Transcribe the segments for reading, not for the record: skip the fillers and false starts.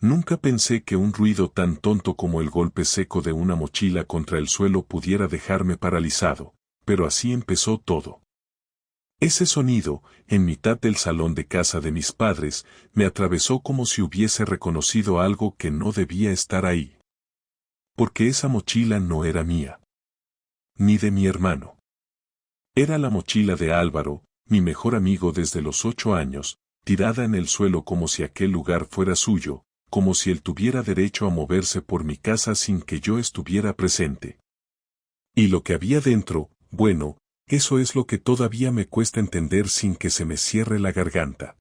Nunca pensé que un ruido tan tonto como el golpe seco de una mochila contra el suelo pudiera dejarme paralizado, pero así empezó todo. Ese sonido, en mitad del salón de casa de mis padres, me atravesó como si hubiese reconocido algo que no debía estar ahí. Porque esa mochila no era mía. Ni de mi hermano. Era la mochila de Álvaro, mi mejor amigo desde los 8 años, tirada en el suelo como si aquel lugar fuera suyo, como si él tuviera derecho a moverse por mi casa sin que yo estuviera presente. Y lo que había dentro, bueno, eso es lo que todavía me cuesta entender sin que se me cierre la garganta.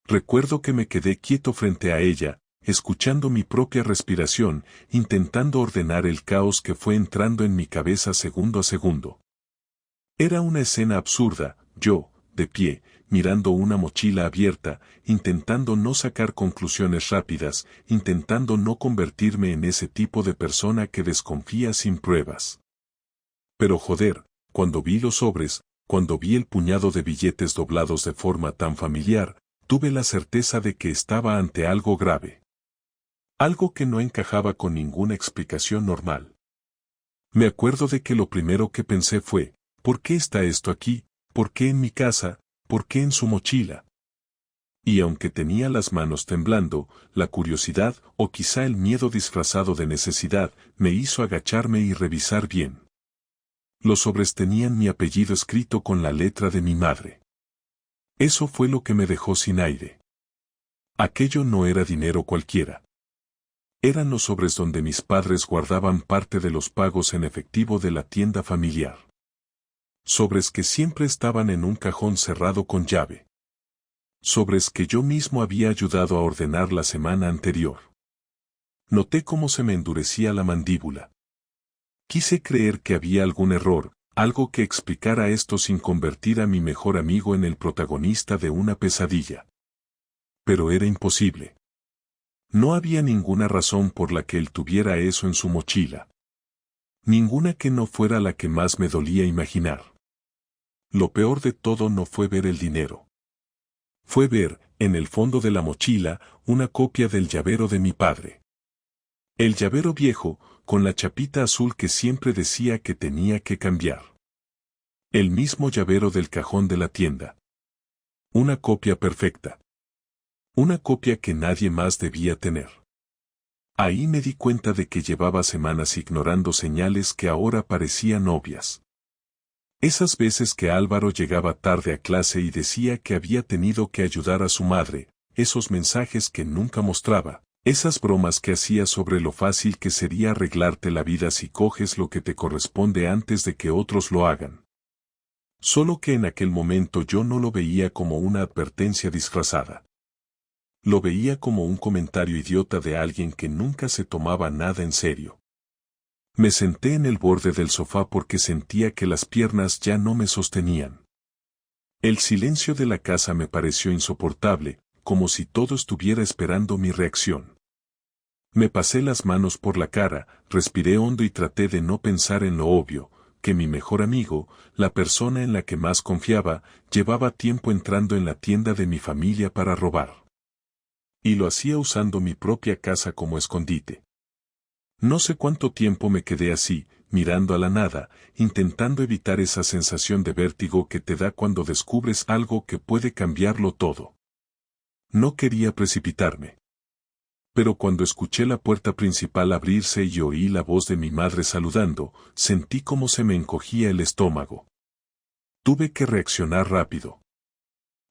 Recuerdo que me quedé quieto frente a ella, escuchando mi propia respiración, intentando ordenar el caos que fue entrando en mi cabeza segundo a segundo. Era una escena absurda, yo, de pie, mirando una mochila abierta, intentando no sacar conclusiones rápidas, intentando no convertirme en ese tipo de persona que desconfía sin pruebas. Pero joder, cuando vi los sobres, cuando vi el puñado de billetes doblados de forma tan familiar, tuve la certeza de que estaba ante algo grave. Algo que no encajaba con ninguna explicación normal. Me acuerdo de que lo primero que pensé fue, ¿por qué está esto aquí? ¿Por qué en mi casa? ¿Por qué en su mochila? Y aunque tenía las manos temblando, la curiosidad, o quizá el miedo disfrazado de necesidad, me hizo agacharme y revisar bien. Los sobres tenían mi apellido escrito con la letra de mi madre. Eso fue lo que me dejó sin aire. Aquello no era dinero cualquiera. Eran los sobres donde mis padres guardaban parte de los pagos en efectivo de la tienda familiar. Sobres que siempre estaban en un cajón cerrado con llave. Sobres que yo mismo había ayudado a ordenar la semana anterior. Noté cómo se me endurecía la mandíbula. Quise creer que había algún error, algo que explicara esto sin convertir a mi mejor amigo en el protagonista de una pesadilla. Pero era imposible. No había ninguna razón por la que él tuviera eso en su mochila. Ninguna que no fuera la que más me dolía imaginar. Lo peor de todo no fue ver el dinero. Fue ver, en el fondo de la mochila, una copia del llavero de mi padre. El llavero viejo, con la chapita azul que siempre decía que tenía que cambiar. El mismo llavero del cajón de la tienda. Una copia perfecta. Una copia que nadie más debía tener. Ahí me di cuenta de que llevaba semanas ignorando señales que ahora parecían obvias. Esas veces que Álvaro llegaba tarde a clase y decía que había tenido que ayudar a su madre, esos mensajes que nunca mostraba, esas bromas que hacía sobre lo fácil que sería arreglarte la vida si coges lo que te corresponde antes de que otros lo hagan. Solo que en aquel momento yo no lo veía como una advertencia disfrazada. Lo veía como un comentario idiota de alguien que nunca se tomaba nada en serio. Me senté en el borde del sofá porque sentía que las piernas ya no me sostenían. El silencio de la casa me pareció insoportable, como si todo estuviera esperando mi reacción. Me pasé las manos por la cara, respiré hondo y traté de no pensar en lo obvio, que mi mejor amigo, la persona en la que más confiaba, llevaba tiempo entrando en la tienda de mi familia para robar. Y lo hacía usando mi propia casa como escondite. No sé cuánto tiempo me quedé así, mirando a la nada, intentando evitar esa sensación de vértigo que te da cuando descubres algo que puede cambiarlo todo. No quería precipitarme. Pero cuando escuché la puerta principal abrirse y oí la voz de mi madre saludando, sentí como se me encogía el estómago. Tuve que reaccionar rápido.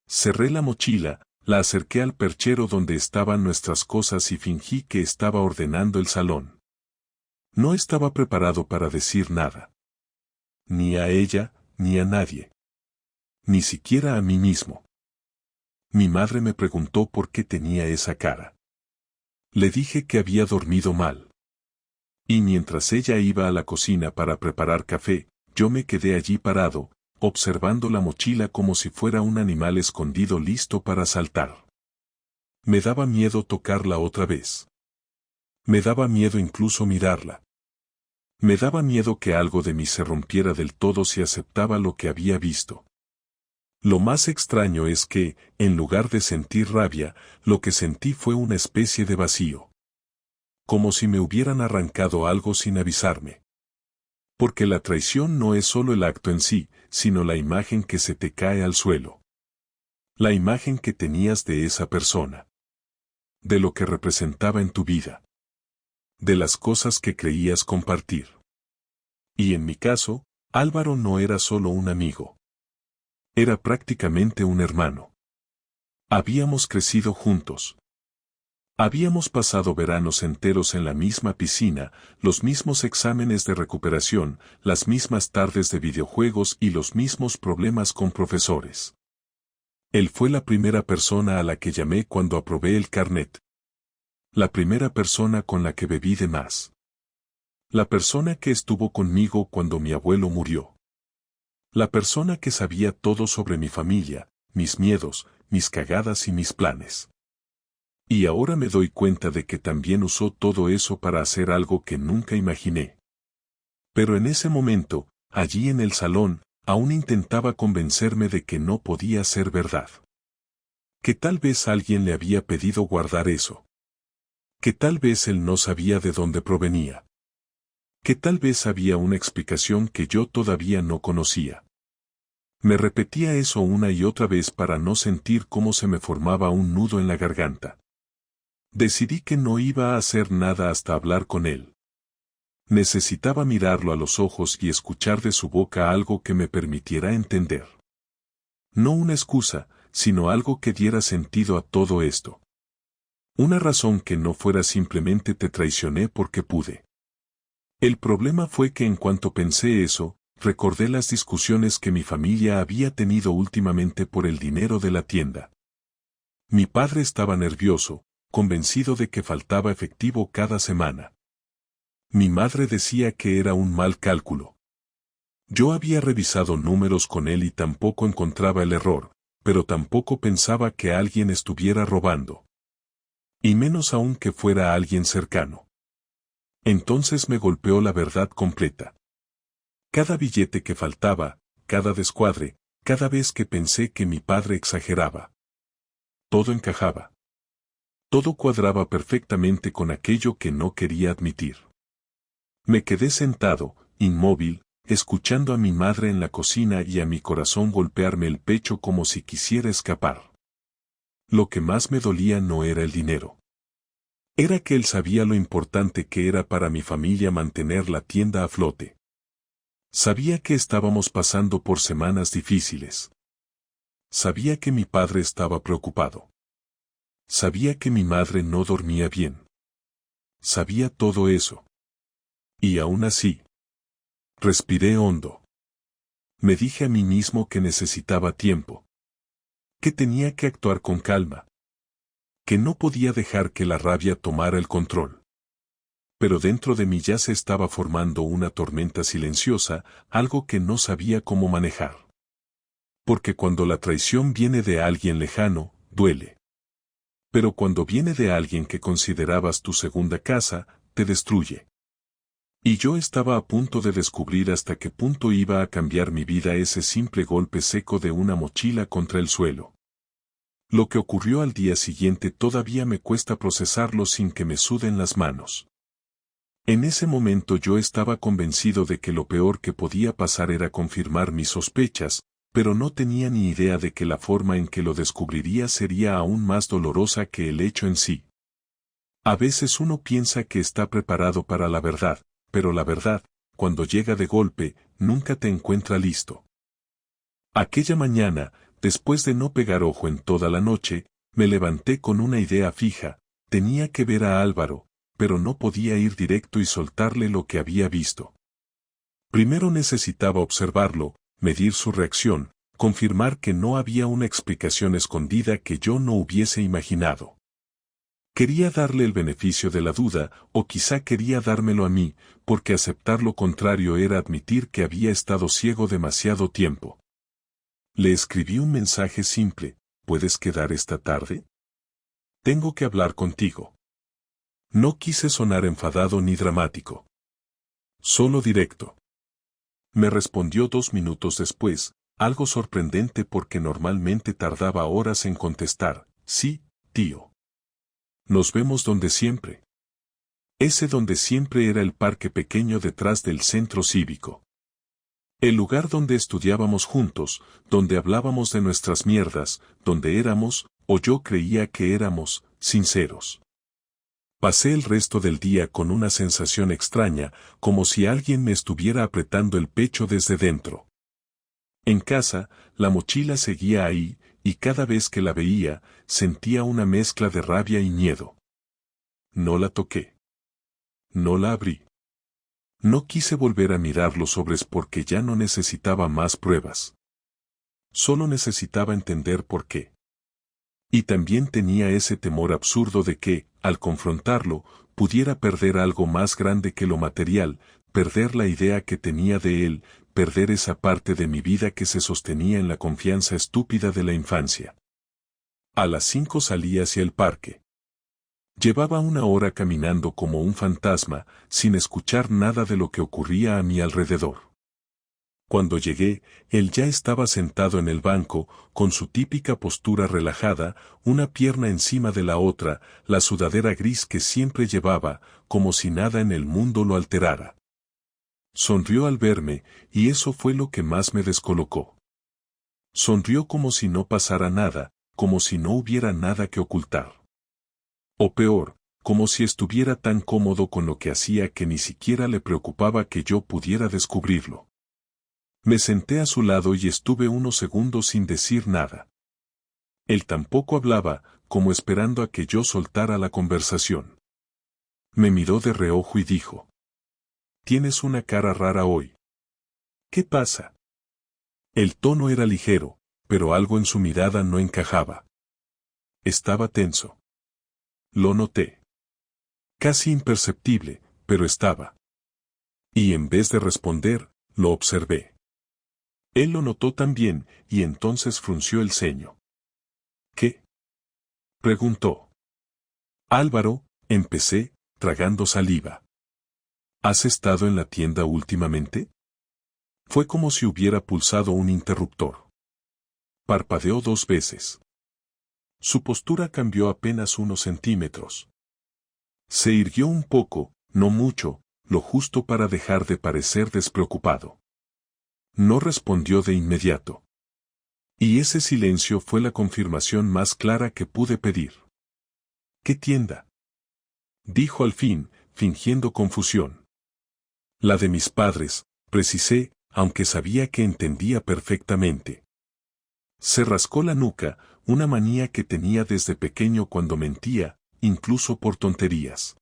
Cerré la mochila, la acerqué al perchero donde estaban nuestras cosas y fingí que estaba ordenando el salón. No estaba preparado para decir nada. Ni a ella, ni a nadie. Ni siquiera a mí mismo. Mi madre me preguntó por qué tenía esa cara. Le dije que había dormido mal. Y mientras ella iba a la cocina para preparar café, yo me quedé allí parado, observando la mochila como si fuera un animal escondido listo para saltar. Me daba miedo tocarla otra vez. Me daba miedo incluso mirarla. Me daba miedo que algo de mí se rompiera del todo si aceptaba lo que había visto. Lo más extraño es que, en lugar de sentir rabia, lo que sentí fue una especie de vacío. Como si me hubieran arrancado algo sin avisarme. Porque la traición no es solo el acto en sí, sino la imagen que se te cae al suelo. La imagen que tenías de esa persona. De lo que representaba en tu vida. De las cosas que creías compartir. Y en mi caso, Álvaro no era solo un amigo. Era prácticamente un hermano. Habíamos crecido juntos. Habíamos pasado veranos enteros en la misma piscina, los mismos exámenes de recuperación, las mismas tardes de videojuegos y los mismos problemas con profesores. Él fue la primera persona a la que llamé cuando aprobé el carnet. La primera persona con la que bebí de más. La persona que estuvo conmigo cuando mi abuelo murió. La persona que sabía todo sobre mi familia, mis miedos, mis cagadas y mis planes. Y ahora me doy cuenta de que también usó todo eso para hacer algo que nunca imaginé. Pero en ese momento, allí en el salón, aún intentaba convencerme de que no podía ser verdad. Que tal vez alguien le había pedido guardar eso. Que tal vez él no sabía de dónde provenía. Que tal vez había una explicación que yo todavía no conocía. Me repetía eso una y otra vez para no sentir cómo se me formaba un nudo en la garganta. Decidí que no iba a hacer nada hasta hablar con él. Necesitaba mirarlo a los ojos y escuchar de su boca algo que me permitiera entender. No una excusa, sino algo que diera sentido a todo esto. Una razón que no fuera simplemente te traicioné porque pude. El problema fue que en cuanto pensé eso, recordé las discusiones que mi familia había tenido últimamente por el dinero de la tienda. Mi padre estaba nervioso, convencido de que faltaba efectivo cada semana. Mi madre decía que era un mal cálculo. Yo había revisado números con él y tampoco encontraba el error, pero tampoco pensaba que alguien estuviera robando. Y menos aún que fuera alguien cercano. Entonces me golpeó la verdad completa. Cada billete que faltaba, cada descuadre, cada vez que pensé que mi padre exageraba. Todo encajaba. Todo cuadraba perfectamente con aquello que no quería admitir. Me quedé sentado, inmóvil, escuchando a mi madre en la cocina y a mi corazón golpearme el pecho como si quisiera escapar. Lo que más me dolía no era el dinero. Era que él sabía lo importante que era para mi familia mantener la tienda a flote. Sabía que estábamos pasando por semanas difíciles. Sabía que mi padre estaba preocupado. Sabía que mi madre no dormía bien. Sabía todo eso. Y aún así. Respiré hondo. Me dije a mí mismo que necesitaba tiempo. Que tenía que actuar con calma. Que no podía dejar que la rabia tomara el control. Pero dentro de mí ya se estaba formando una tormenta silenciosa, algo que no sabía cómo manejar. Porque cuando la traición viene de alguien lejano, duele. Pero cuando viene de alguien que considerabas tu segunda casa, te destruye. Y yo estaba a punto de descubrir hasta qué punto iba a cambiar mi vida ese simple golpe seco de una mochila contra el suelo. Lo que ocurrió al día siguiente todavía me cuesta procesarlo sin que me suden las manos. En ese momento yo estaba convencido de que lo peor que podía pasar era confirmar mis sospechas, pero no tenía ni idea de que la forma en que lo descubriría sería aún más dolorosa que el hecho en sí. A veces uno piensa que está preparado para la verdad, pero la verdad, cuando llega de golpe, nunca te encuentra listo. Aquella mañana, después de no pegar ojo en toda la noche, me levanté con una idea fija: tenía que ver a Álvaro, pero no podía ir directo y soltarle lo que había visto. Primero necesitaba observarlo, medir su reacción, confirmar que no había una explicación escondida que yo no hubiese imaginado. Quería darle el beneficio de la duda, o quizá quería dármelo a mí, porque aceptar lo contrario era admitir que había estado ciego demasiado tiempo. Le escribí un mensaje simple: ¿puedes quedar esta tarde? Tengo que hablar contigo. No quise sonar enfadado ni dramático. Solo directo. Me respondió 2 minutos después: Algo sorprendente porque normalmente tardaba horas en contestar, sí, tío. Nos vemos donde siempre. Ese donde siempre era el parque pequeño detrás del centro cívico. El lugar donde estudiábamos juntos, donde hablábamos de nuestras mierdas, donde éramos, o yo creía que éramos, sinceros. Pasé el resto del día con una sensación extraña, como si alguien me estuviera apretando el pecho desde dentro. En casa, la mochila seguía ahí, y cada vez que la veía, sentía una mezcla de rabia y miedo. No la toqué. No la abrí. No quise volver a mirar los sobres porque ya no necesitaba más pruebas. Solo necesitaba entender por qué. Y también tenía ese temor absurdo de que, al confrontarlo, pudiera perder algo más grande que lo material, perder la idea que tenía de él, perder esa parte de mi vida que se sostenía en la confianza estúpida de la infancia. A las 5 salí hacia el parque. Llevaba una hora caminando como un fantasma, sin escuchar nada de lo que ocurría a mi alrededor. Cuando llegué, él ya estaba sentado en el banco, con su típica postura relajada, una pierna encima de la otra, la sudadera gris que siempre llevaba, como si nada en el mundo lo alterara. Sonrió al verme, y eso fue lo que más me descolocó. Sonrió como si no pasara nada, como si no hubiera nada que ocultar. O peor, como si estuviera tan cómodo con lo que hacía que ni siquiera le preocupaba que yo pudiera descubrirlo. Me senté a su lado y estuve unos segundos sin decir nada. Él tampoco hablaba, como esperando a que yo soltara la conversación. Me miró de reojo y dijo: «Tienes una cara rara hoy. ¿Qué pasa?». El tono era ligero, pero algo en su mirada no encajaba. Estaba tenso. Lo noté. Casi imperceptible, pero estaba. Y en vez de responder, lo observé. Él lo notó también, y entonces frunció el ceño. «¿Qué?», preguntó. «Álvaro», empecé, tragando saliva. «¿Has estado en la tienda últimamente?». Fue como si hubiera pulsado un interruptor. Parpadeó 2 veces. Su postura cambió apenas unos centímetros. Se irguió un poco, no mucho, lo justo para dejar de parecer despreocupado. No respondió de inmediato. Y ese silencio fue la confirmación más clara que pude pedir. «¿Qué tienda?», dijo al fin, fingiendo confusión. «La de mis padres», precisé, aunque sabía que entendía perfectamente. Se rascó la nuca, una manía que tenía desde pequeño cuando mentía, incluso por tonterías.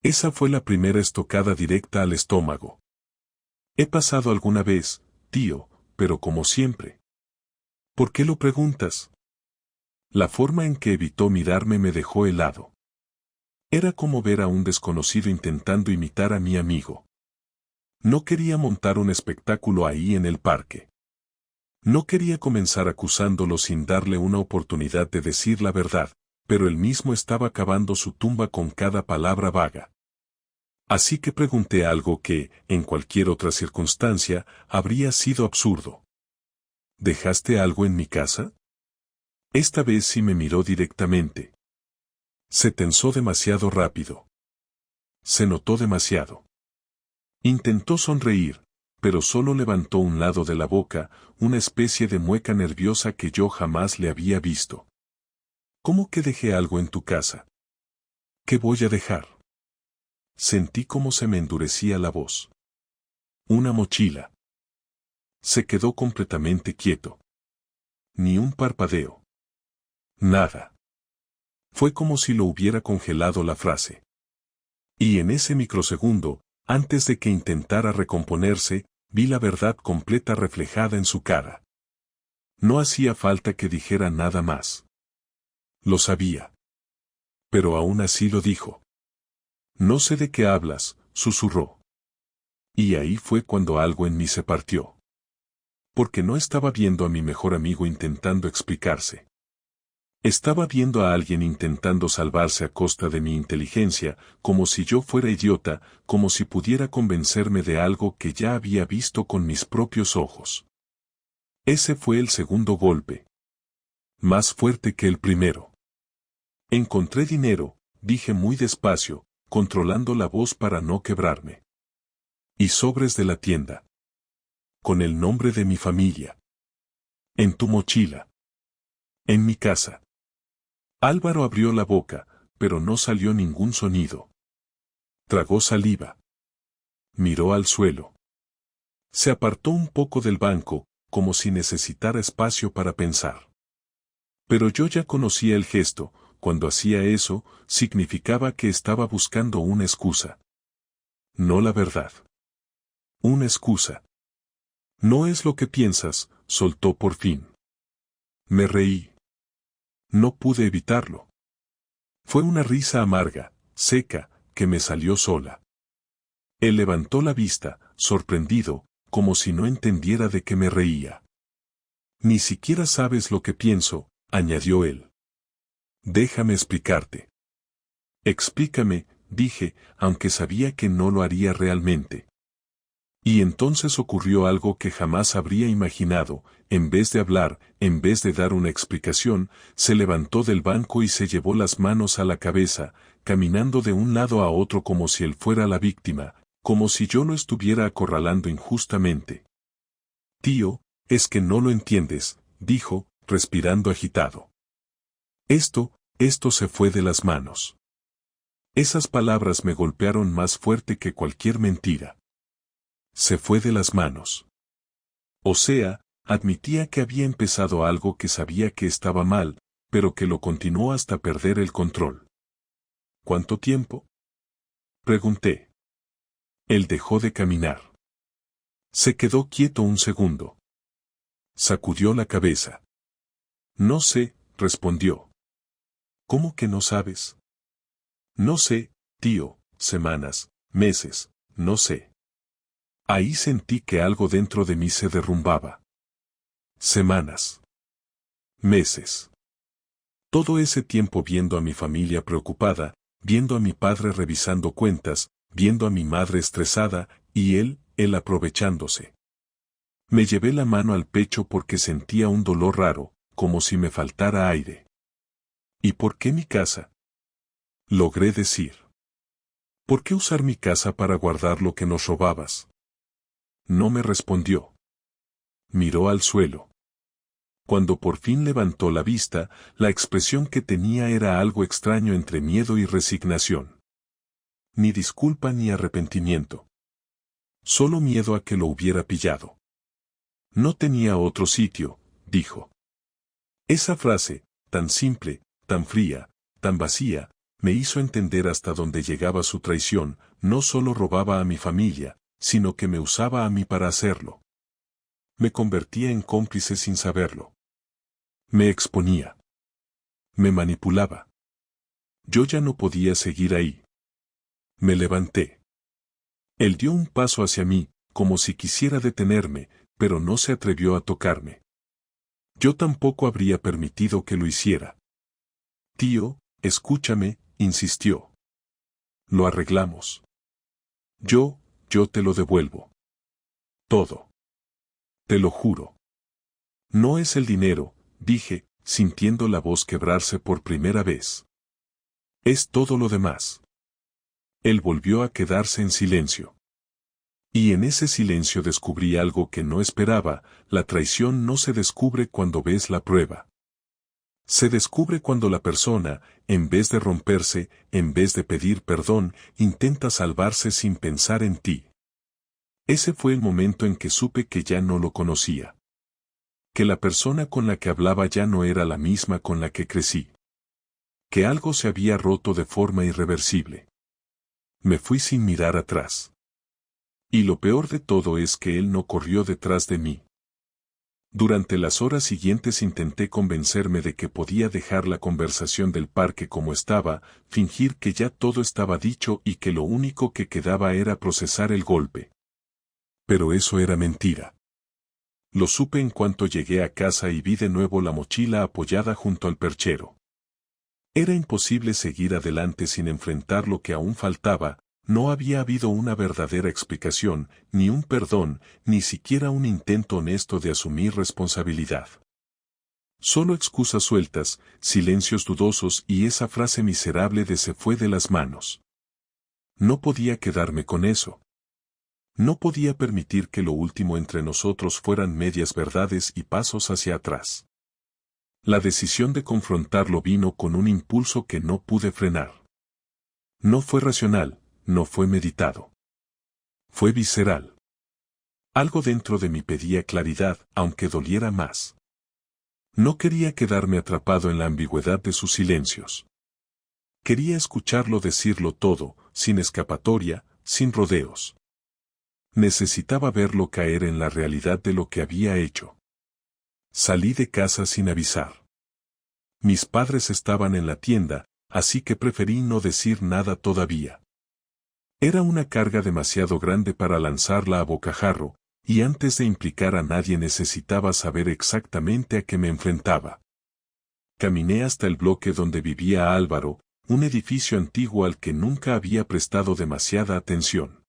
Esa fue la primera estocada directa al estómago. «He pasado alguna vez, tío, pero como siempre». «¿Por qué lo preguntas?». La forma en que evitó mirarme me dejó helado. Era como ver a un desconocido intentando imitar a mi amigo. No quería montar un espectáculo ahí en el parque. No quería comenzar acusándolo sin darle una oportunidad de decir la verdad, pero él mismo estaba cavando su tumba con cada palabra vaga. Así que pregunté algo que, en cualquier otra circunstancia, habría sido absurdo. «¿Dejaste algo en mi casa?». Esta vez sí me miró directamente. Se tensó demasiado rápido. Se notó demasiado. Intentó sonreír, pero solo levantó un lado de la boca, una especie de mueca nerviosa que yo jamás le había visto. «¿Cómo que dejé algo en tu casa?». «¿Qué voy a dejar?». Sentí cómo se me endurecía la voz. «Una mochila». Se quedó completamente quieto. Ni un parpadeo. Nada. Fue como si lo hubiera congelado la frase. Y en ese microsegundo, antes de que intentara recomponerse, vi la verdad completa reflejada en su cara. No hacía falta que dijera nada más. Lo sabía. Pero aún así lo dijo. «No sé de qué hablas», susurró. Y ahí fue cuando algo en mí se partió. Porque no estaba viendo a mi mejor amigo intentando explicarse. Estaba viendo a alguien intentando salvarse a costa de mi inteligencia, como si yo fuera idiota, como si pudiera convencerme de algo que ya había visto con mis propios ojos. Ese fue el segundo golpe. Más fuerte que el primero. Encontré dinero, dije muy despacio, controlando la voz para no quebrarme. Y sobres de la tienda. Con el nombre de mi familia. En tu mochila. En mi casa. Álvaro abrió la boca, pero no salió ningún sonido. Tragó saliva. Miró al suelo. Se apartó un poco del banco, como si necesitara espacio para pensar. Pero yo ya conocía el gesto. Cuando hacía eso, significaba que estaba buscando una excusa. No la verdad. Una excusa. No es lo que piensas, soltó por fin. Me reí. No pude evitarlo. Fue una risa amarga, seca, que me salió sola. Él levantó la vista, sorprendido, como si no entendiera de qué me reía. Ni siquiera sabes lo que pienso, añadió él. Déjame explicarte. Explícame, dije, aunque sabía que no lo haría realmente. Y entonces ocurrió algo que jamás habría imaginado. En vez de hablar, en vez de dar una explicación, se levantó del banco y se llevó las manos a la cabeza, caminando de un lado a otro como si él fuera la víctima, como si yo lo estuviera acorralando injustamente. Tío, es que no lo entiendes, dijo, respirando agitado. Esto se fue de las manos. Esas palabras me golpearon más fuerte que cualquier mentira. Se fue de las manos. O sea, admitía que había empezado algo que sabía que estaba mal, pero que lo continuó hasta perder el control. ¿Cuánto tiempo? Pregunté. Él dejó de caminar. Se quedó quieto un segundo. Sacudió la cabeza. No sé, respondió. ¿Cómo que no sabes? No sé, tío, semanas, meses, no sé. Ahí sentí que algo dentro de mí se derrumbaba. Semanas. Meses. Todo ese tiempo viendo a mi familia preocupada, viendo a mi padre revisando cuentas, viendo a mi madre estresada, y él aprovechándose. Me llevé la mano al pecho porque sentía un dolor raro, como si me faltara aire. ¿Y por qué mi casa? Logré decir. ¿Por qué usar mi casa para guardar lo que nos robabas? No me respondió. Miró al suelo. Cuando por fin levantó la vista, la expresión que tenía era algo extraño entre miedo y resignación. Ni disculpa ni arrepentimiento. Solo miedo a que lo hubiera pillado. No tenía otro sitio, dijo. Esa frase, tan simple, tan fría, tan vacía, me hizo entender hasta dónde llegaba su traición. No solo robaba a mi familia, sino que me usaba a mí para hacerlo. Me convertía en cómplice sin saberlo. Me exponía. Me manipulaba. Yo ya no podía seguir ahí. Me levanté. Él dio un paso hacia mí, como si quisiera detenerme, pero no se atrevió a tocarme. Yo tampoco habría permitido que lo hiciera. Tío, escúchame, insistió. Lo arreglamos. Yo te lo devuelvo. Todo. Te lo juro. No es el dinero, dije, sintiendo la voz quebrarse por primera vez. Es todo lo demás. Él volvió a quedarse en silencio. Y en ese silencio descubrí algo que no esperaba. La traición no se descubre cuando ves la prueba. Se descubre cuando la persona, en vez de romperse, en vez de pedir perdón, intenta salvarse sin pensar en ti. Ese fue el momento en que supe que ya no lo conocía. Que la persona con la que hablaba ya no era la misma con la que crecí. Que algo se había roto de forma irreversible. Me fui sin mirar atrás. Y lo peor de todo es que él no corrió detrás de mí. Durante las horas siguientes intenté convencerme de que podía dejar la conversación del parque como estaba, fingir que ya todo estaba dicho y que lo único que quedaba era procesar el golpe. Pero eso era mentira. Lo supe en cuanto llegué a casa y vi de nuevo la mochila apoyada junto al perchero. Era imposible seguir adelante sin enfrentar lo que aún faltaba, No había habido una verdadera explicación, ni un perdón, ni siquiera un intento honesto de asumir responsabilidad. Solo excusas sueltas, silencios dudosos y esa frase miserable de se fue de las manos. No podía quedarme con eso. No podía permitir que lo último entre nosotros fueran medias verdades y pasos hacia atrás. La decisión de confrontarlo vino con un impulso que no pude frenar. No fue racional, no fue meditado. Fue visceral. Algo dentro de mí pedía claridad, aunque doliera más. No quería quedarme atrapado en la ambigüedad de sus silencios. Quería escucharlo decirlo todo, sin escapatoria, sin rodeos. Necesitaba verlo caer en la realidad de lo que había hecho. Salí de casa sin avisar. Mis padres estaban en la tienda, así que preferí no decir nada todavía. Era una carga demasiado grande para lanzarla a bocajarro, y antes de implicar a nadie necesitaba saber exactamente a qué me enfrentaba. Caminé hasta el bloque donde vivía Álvaro, un edificio antiguo al que nunca había prestado demasiada atención.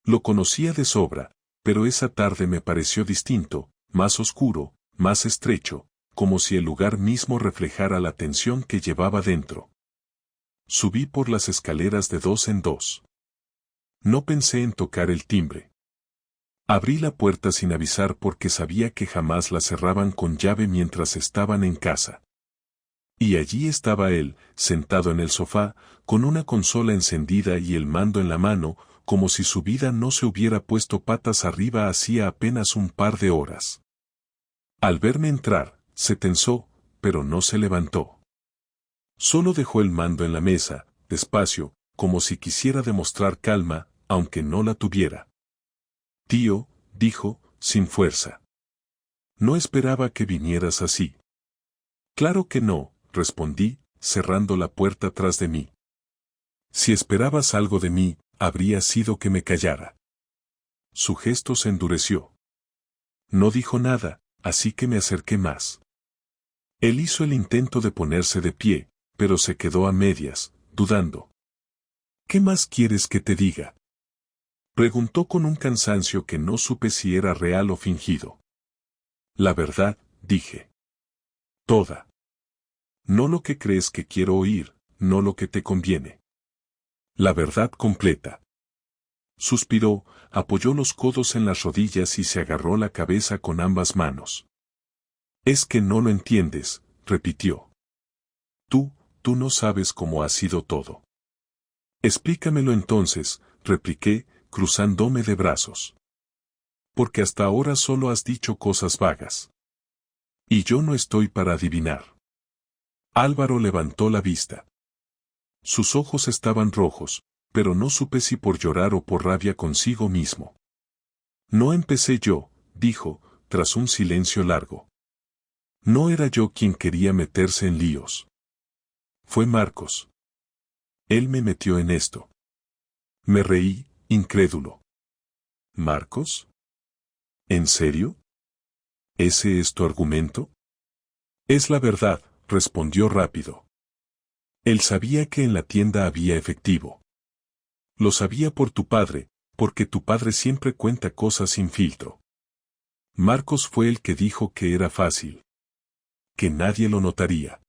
Lo conocía de sobra, pero esa tarde me pareció distinto, más oscuro, más estrecho, como si el lugar mismo reflejara la tensión que llevaba dentro. Subí por las escaleras de 2 en 2. No pensé en tocar el timbre. Abrí la puerta sin avisar porque sabía que jamás la cerraban con llave mientras estaban en casa. Y allí estaba él, sentado en el sofá, con una consola encendida y el mando en la mano, como si su vida no se hubiera puesto patas arriba hacía apenas un par de horas. Al verme entrar, se tensó, pero no se levantó. Solo dejó el mando en la mesa, despacio, como si quisiera demostrar calma, aunque no la tuviera. Tío, dijo, sin fuerza. No esperaba que vinieras así. Claro que no, respondí, cerrando la puerta tras de mí. Si esperabas algo de mí, habría sido que me callara. Su gesto se endureció. No dijo nada, así que me acerqué más. Él hizo el intento de ponerse de pie, pero se quedó a medias, dudando. ¿Qué más quieres que te diga? Preguntó con un cansancio que no supe si era real o fingido. La verdad, dije. Toda. No lo que crees que quiero oír, no lo que te conviene. La verdad completa. Suspiró, apoyó los codos en las rodillas y se agarró la cabeza con ambas manos. Es que no lo entiendes, repitió. Tú no sabes cómo ha sido todo. Explícamelo entonces, repliqué, cruzándome de brazos. Porque hasta ahora solo has dicho cosas vagas. Y yo no estoy para adivinar. Álvaro levantó la vista. Sus ojos estaban rojos, pero no supe si por llorar o por rabia consigo mismo. No empecé yo, dijo, tras un silencio largo. No era yo quien quería meterse en líos. Fue Marcos. Él me metió en esto. Me reí, incrédulo. ¿Marcos? ¿En serio? ¿Ese es tu argumento? Es la verdad, respondió rápido. Él sabía que en la tienda había efectivo. Lo sabía por tu padre, porque tu padre siempre cuenta cosas sin filtro. Marcos fue el que dijo que era fácil. Que nadie lo notaría.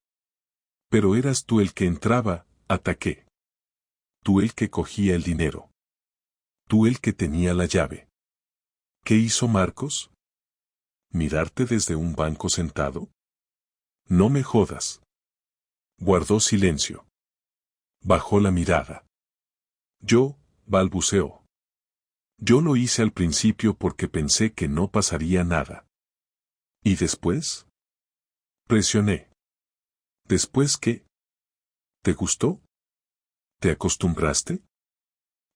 Pero eras tú el que entraba, ataqué. Tú el que cogía el dinero. Tú el que tenía la llave. ¿Qué hizo Marcos? ¿Mirarte desde un banco sentado? No me jodas. Guardó silencio. Bajó la mirada. Yo, balbuceó. Yo lo hice al principio porque pensé que no pasaría nada. ¿Y después? Presioné. ¿Después qué? ¿Te gustó? ¿Te acostumbraste?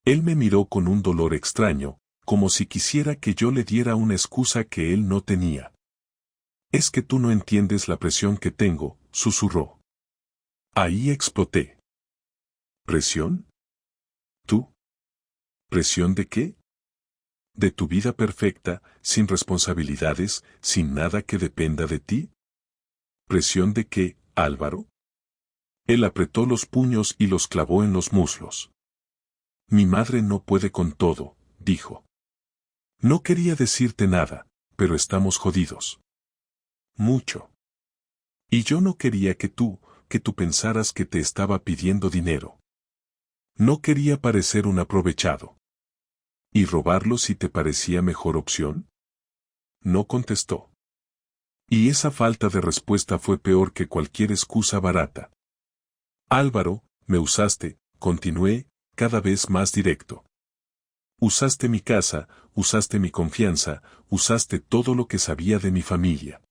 Él me miró con un dolor extraño, como si quisiera que yo le diera una excusa que él no tenía. Es que tú no entiendes la presión que tengo, susurró. Ahí exploté. ¿Presión? ¿Tú? ¿Presión de qué? ¿De tu vida perfecta, sin responsabilidades, sin nada que dependa de ti? ¿Presión de qué, Álvaro? Él apretó los puños y los clavó en los muslos. Mi madre no puede con todo, dijo. No quería decirte nada, pero estamos jodidos. Mucho. Y yo no quería que tú pensaras que te estaba pidiendo dinero. No quería parecer un aprovechado. ¿Y robarlo si te parecía mejor opción? No contestó. Y esa falta de respuesta fue peor que cualquier excusa barata. Álvaro, me usaste, continué, cada vez más directo. Usaste mi casa, usaste mi confianza, usaste todo lo que sabía de mi familia.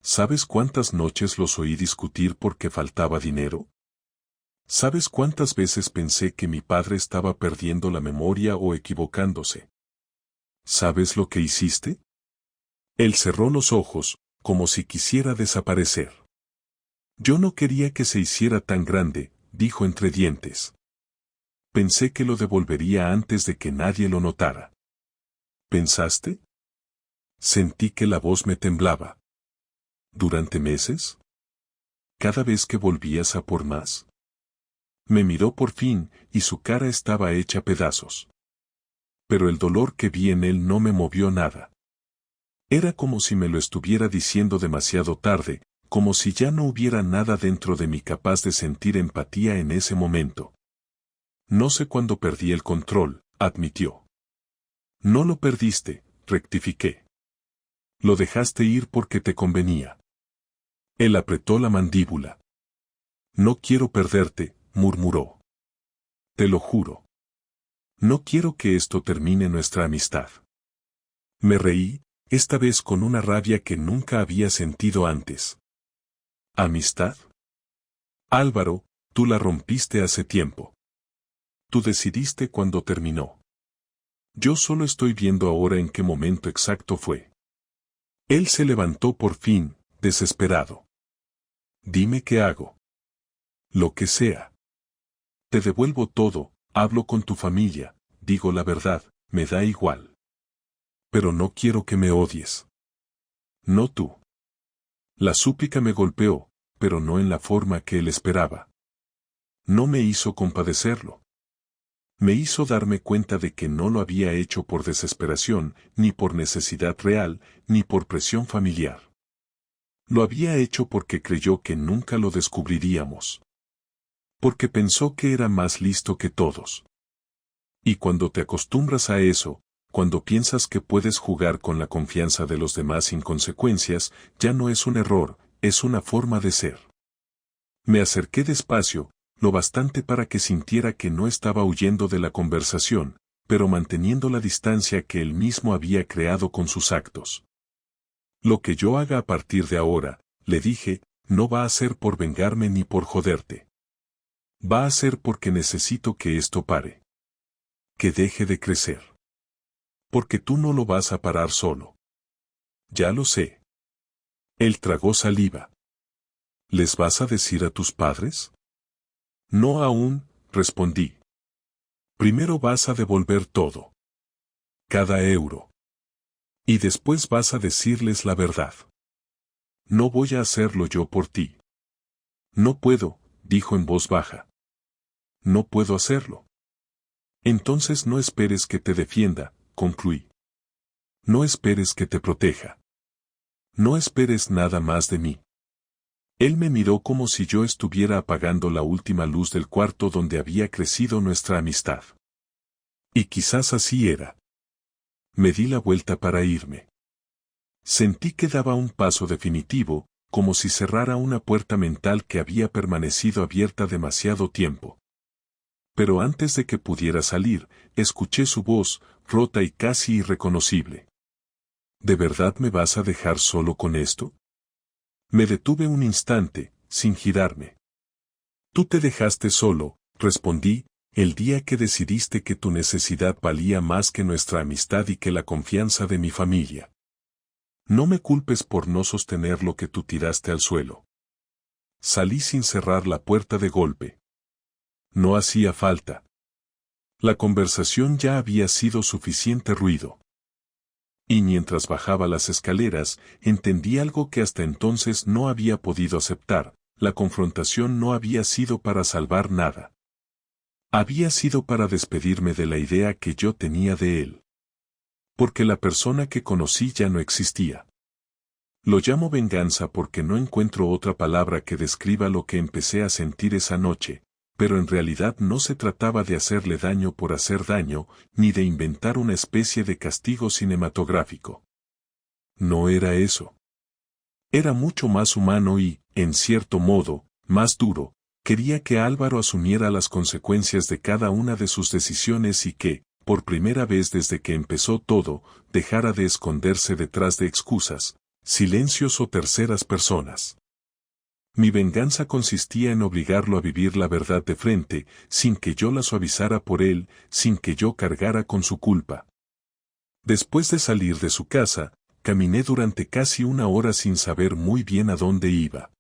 ¿Sabes cuántas noches los oí discutir porque faltaba dinero? ¿Sabes cuántas veces pensé que mi padre estaba perdiendo la memoria o equivocándose? ¿Sabes lo que hiciste? Él cerró los ojos, como si quisiera desaparecer. Yo no quería que se hiciera tan grande, dijo entre dientes. Pensé que lo devolvería antes de que nadie lo notara. ¿Pensaste? Sentí que la voz me temblaba. ¿Durante meses? ¿Cada vez que volvías a por más? Me miró por fin, y su cara estaba hecha pedazos. Pero el dolor que vi en él no me movió nada. Era como si me lo estuviera diciendo demasiado tarde, como si ya no hubiera nada dentro de mí capaz de sentir empatía en ese momento. No sé cuándo perdí el control, admitió. No lo perdiste, rectifiqué. Lo dejaste ir porque te convenía. Él apretó la mandíbula. No quiero perderte, murmuró. Te lo juro. No quiero que esto termine nuestra amistad. Me reí, esta vez con una rabia que nunca había sentido antes. ¿Amistad? Álvaro, tú la rompiste hace tiempo. Tú decidiste cuándo terminó. Yo solo estoy viendo ahora en qué momento exacto fue. Él se levantó por fin, desesperado. Dime qué hago. Lo que sea. Te devuelvo todo, hablo con tu familia, digo la verdad, me da igual. Pero no quiero que me odies. No tú. La súplica me golpeó, pero no en la forma que él esperaba. No me hizo compadecerlo. Me hizo darme cuenta de que no lo había hecho por desesperación, ni por necesidad real, ni por presión familiar. Lo había hecho porque creyó que nunca lo descubriríamos. Porque pensó que era más listo que todos. Y cuando te acostumbras a eso, cuando piensas que puedes jugar con la confianza de los demás sin consecuencias, ya no es un error, es una forma de ser. Me acerqué despacio, lo bastante para que sintiera que no estaba huyendo de la conversación, pero manteniendo la distancia que él mismo había creado con sus actos. Lo que yo haga a partir de ahora, le dije, no va a ser por vengarme ni por joderte. Va a ser porque necesito que esto pare. Que deje de crecer. Porque tú no lo vas a parar solo. Ya lo sé. Él tragó saliva. ¿Les vas a decir a tus padres? No aún, respondí. Primero vas a devolver todo. Cada euro. Y después vas a decirles la verdad. No voy a hacerlo yo por ti. No puedo, dijo en voz baja. No puedo hacerlo. Entonces no esperes que te defienda, concluí. No esperes que te proteja. No esperes nada más de mí. Él me miró como si yo estuviera apagando la última luz del cuarto donde había crecido nuestra amistad. Y quizás así era. Me di la vuelta para irme. Sentí que daba un paso definitivo, como si cerrara una puerta mental que había permanecido abierta demasiado tiempo. Pero antes de que pudiera salir, escuché su voz, rota y casi irreconocible. ¿De verdad me vas a dejar solo con esto? Me detuve un instante, sin girarme. Tú te dejaste solo, respondí, el día que decidiste que tu necesidad valía más que nuestra amistad y que la confianza de mi familia. No me culpes por no sostener lo que tú tiraste al suelo. Salí sin cerrar la puerta de golpe. No hacía falta. La conversación ya había sido suficiente ruido. Y mientras bajaba las escaleras, entendí algo que hasta entonces no había podido aceptar, la confrontación no había sido para salvar nada. Había sido para despedirme de la idea que yo tenía de él. Porque la persona que conocí ya no existía. Lo llamo venganza porque no encuentro otra palabra que describa lo que empecé a sentir esa noche, pero en realidad no se trataba de hacerle daño por hacer daño, ni de inventar una especie de castigo cinematográfico. No era eso. Era mucho más humano y, en cierto modo, más duro. Quería que Álvaro asumiera las consecuencias de cada una de sus decisiones y que, por primera vez desde que empezó todo, dejara de esconderse detrás de excusas, silencios o terceras personas. Mi venganza consistía en obligarlo a vivir la verdad de frente, sin que yo la suavizara por él, sin que yo cargara con su culpa. Después de salir de su casa, caminé durante casi una hora sin saber muy bien a dónde iba.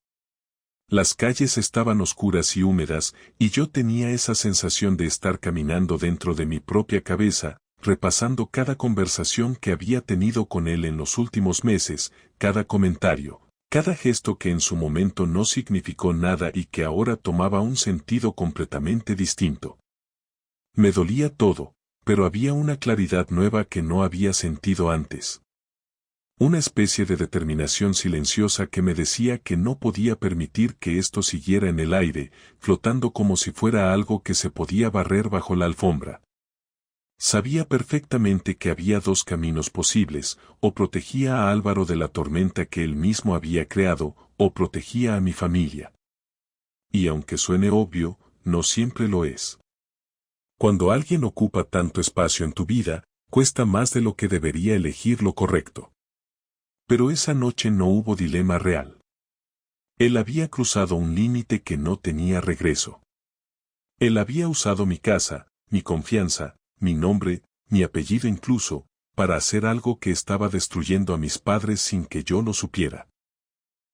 Las calles estaban oscuras y húmedas, y yo tenía esa sensación de estar caminando dentro de mi propia cabeza, repasando cada conversación que había tenido con él en los últimos meses, cada comentario, cada gesto que en su momento no significó nada y que ahora tomaba un sentido completamente distinto. Me dolía todo, pero había una claridad nueva que no había sentido antes. Una especie de determinación silenciosa que me decía que no podía permitir que esto siguiera en el aire, flotando como si fuera algo que se podía barrer bajo la alfombra. Sabía perfectamente que había dos caminos posibles, o protegía a Álvaro de la tormenta que él mismo había creado, o protegía a mi familia. Y aunque suene obvio, no siempre lo es. Cuando alguien ocupa tanto espacio en tu vida, cuesta más de lo que debería elegir lo correcto. Pero esa noche no hubo dilema real. Él había cruzado un límite que no tenía regreso. Él había usado mi casa, mi confianza, mi nombre, mi apellido incluso, para hacer algo que estaba destruyendo a mis padres sin que yo lo supiera.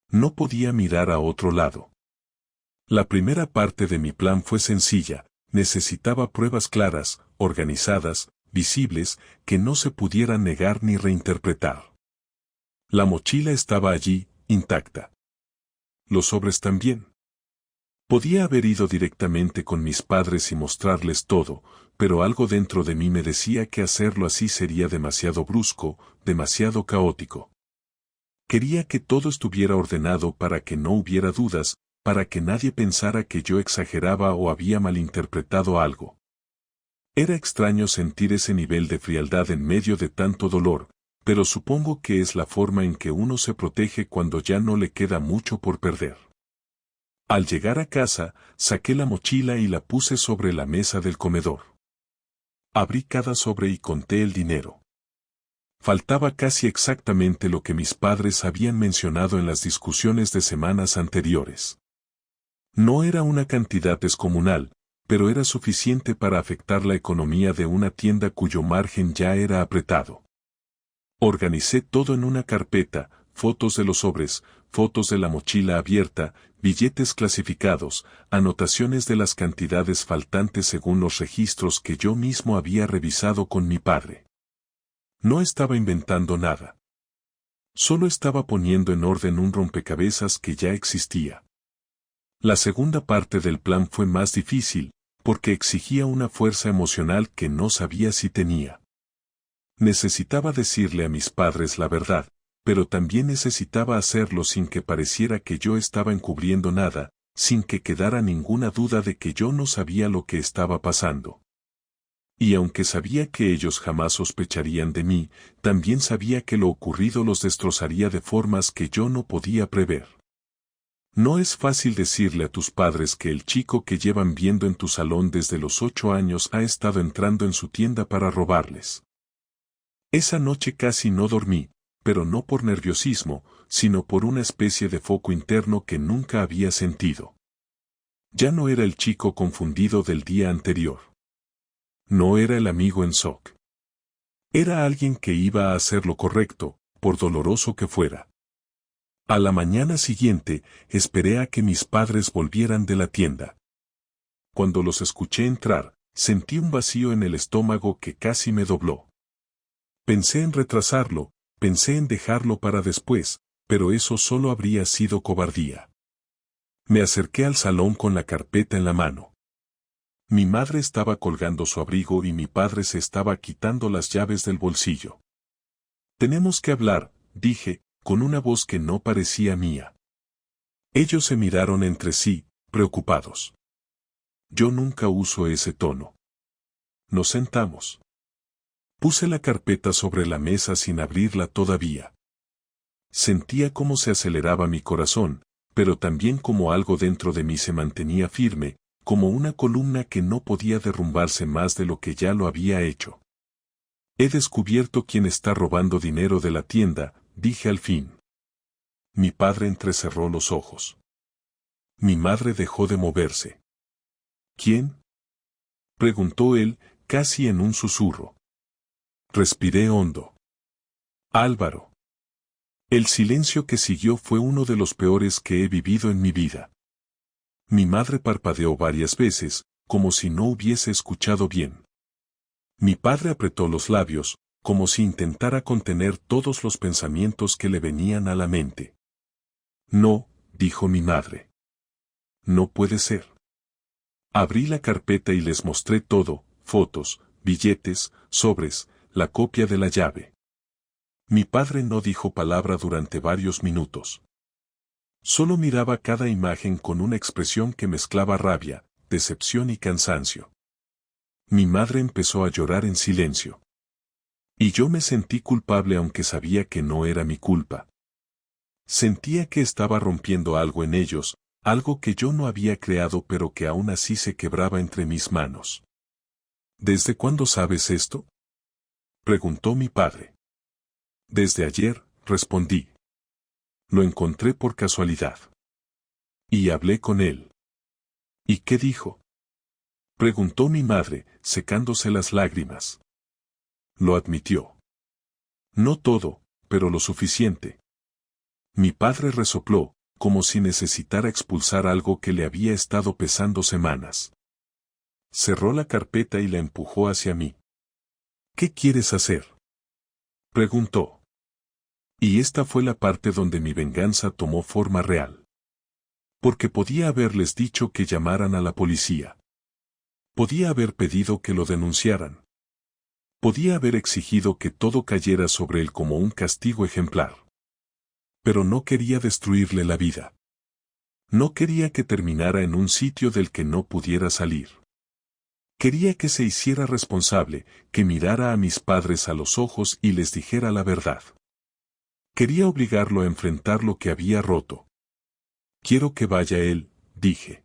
No podía mirar a otro lado. La primera parte de mi plan fue sencilla, necesitaba pruebas claras, organizadas, visibles, que no se pudieran negar ni reinterpretar. La mochila estaba allí, intacta. Los sobres también. Podía haber ido directamente con mis padres y mostrarles todo, pero algo dentro de mí me decía que hacerlo así sería demasiado brusco, demasiado caótico. Quería que todo estuviera ordenado para que no hubiera dudas, para que nadie pensara que yo exageraba o había malinterpretado algo. Era extraño sentir ese nivel de frialdad en medio de tanto dolor, pero supongo que es la forma en que uno se protege cuando ya no le queda mucho por perder. Al llegar a casa, saqué la mochila y la puse sobre la mesa del comedor. Abrí cada sobre y conté el dinero. Faltaba casi exactamente lo que mis padres habían mencionado en las discusiones de semanas anteriores. No era una cantidad descomunal, pero era suficiente para afectar la economía de una tienda cuyo margen ya era apretado. Organicé todo en una carpeta, fotos de los sobres, fotos de la mochila abierta, billetes clasificados, anotaciones de las cantidades faltantes según los registros que yo mismo había revisado con mi padre. No estaba inventando nada. Solo estaba poniendo en orden un rompecabezas que ya existía. La segunda parte del plan fue más difícil, porque exigía una fuerza emocional que no sabía si tenía. Necesitaba decirle a mis padres la verdad, pero también necesitaba hacerlo sin que pareciera que yo estaba encubriendo nada, sin que quedara ninguna duda de que yo no sabía lo que estaba pasando. Y aunque sabía que ellos jamás sospecharían de mí, también sabía que lo ocurrido los destrozaría de formas que yo no podía prever. No es fácil decirle a tus padres que el chico que llevan viendo en tu salón desde los 8 años ha estado entrando en su tienda para robarles. Esa noche casi no dormí, pero no por nerviosismo, sino por una especie de foco interno que nunca había sentido. Ya no era el chico confundido del día anterior. No era el amigo en shock. Era alguien que iba a hacer lo correcto, por doloroso que fuera. A la mañana siguiente, esperé a que mis padres volvieran de la tienda. Cuando los escuché entrar, sentí un vacío en el estómago que casi me dobló. Pensé en retrasarlo, pensé en dejarlo para después, pero eso solo habría sido cobardía. Me acerqué al salón con la carpeta en la mano. Mi madre estaba colgando su abrigo y mi padre se estaba quitando las llaves del bolsillo. Tenemos que hablar, dije, con una voz que no parecía mía. Ellos se miraron entre sí, preocupados. Yo nunca uso ese tono. Nos sentamos. Puse la carpeta sobre la mesa sin abrirla todavía. Sentía cómo se aceleraba mi corazón, pero también como algo dentro de mí se mantenía firme, como una columna que no podía derrumbarse más de lo que ya lo había hecho. He descubierto quién está robando dinero de la tienda, dije al fin. Mi padre entrecerró los ojos. Mi madre dejó de moverse. ¿Quién? Preguntó él, casi en un susurro. Respiré hondo. Álvaro. El silencio que siguió fue uno de los peores que he vivido en mi vida. Mi madre parpadeó varias veces, como si no hubiese escuchado bien. Mi padre apretó los labios, como si intentara contener todos los pensamientos que le venían a la mente. No, dijo mi madre. No puede ser. Abrí la carpeta y les mostré todo, fotos, billetes, sobres, la copia de la llave. Mi padre no dijo palabra durante varios minutos. Solo miraba cada imagen con una expresión que mezclaba rabia, decepción y cansancio. Mi madre empezó a llorar en silencio. Y yo me sentí culpable aunque sabía que no era mi culpa. Sentía que estaba rompiendo algo en ellos, algo que yo no había creado pero que aún así se quebraba entre mis manos. ¿Desde cuándo sabes esto?, preguntó mi padre. Desde ayer, respondí. Lo encontré por casualidad. Y hablé con él. ¿Y qué dijo?, preguntó mi madre, secándose las lágrimas. Lo admitió. No todo, pero lo suficiente. Mi padre resopló, como si necesitara expulsar algo que le había estado pesando semanas. Cerró la carpeta y la empujó hacia mí. ¿Qué quieres hacer?, preguntó. Y esta fue la parte donde mi venganza tomó forma real. Porque podía haberles dicho que llamaran a la policía. Podía haber pedido que lo denunciaran. Podía haber exigido que todo cayera sobre él como un castigo ejemplar. Pero no quería destruirle la vida. No quería que terminara en un sitio del que no pudiera salir. Quería que se hiciera responsable, que mirara a mis padres a los ojos y les dijera la verdad. Quería obligarlo a enfrentar lo que había roto. Quiero que vaya él, dije.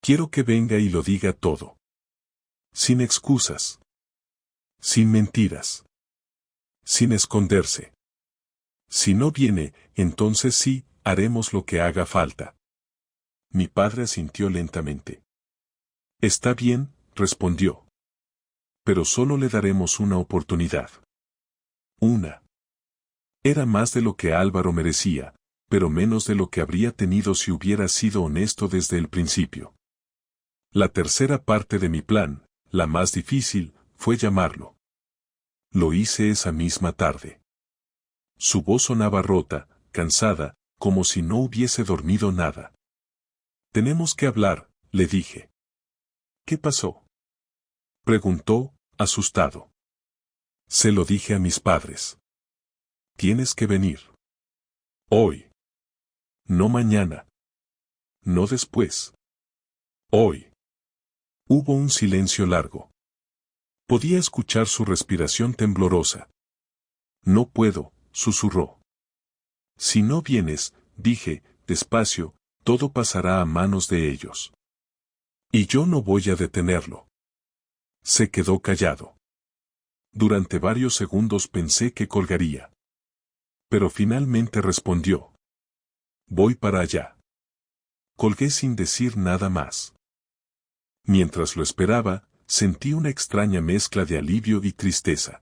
Quiero que venga y lo diga todo. Sin excusas. Sin mentiras. Sin esconderse. Si no viene, entonces sí, haremos lo que haga falta. Mi padre asintió lentamente. Está bien, respondió. Pero solo le daremos una oportunidad. Una. Era más de lo que Álvaro merecía, pero menos de lo que habría tenido si hubiera sido honesto desde el principio. La tercera parte de mi plan, la más difícil, fue llamarlo. Lo hice esa misma tarde. Su voz sonaba rota, cansada, como si no hubiese dormido nada. Tenemos que hablar, le dije. ¿Qué pasó?, preguntó, asustado. Se lo dije a mis padres. Tienes que venir. Hoy. No mañana. No después. Hoy. Hubo un silencio largo. Podía escuchar su respiración temblorosa. No puedo, susurró. Si no vienes, dije, despacio, todo pasará a manos de ellos. Y yo no voy a detenerlo. Se quedó callado. Durante varios segundos pensé que colgaría. Pero finalmente respondió. Voy para allá. Colgué sin decir nada más. Mientras lo esperaba, sentí una extraña mezcla de alivio y tristeza.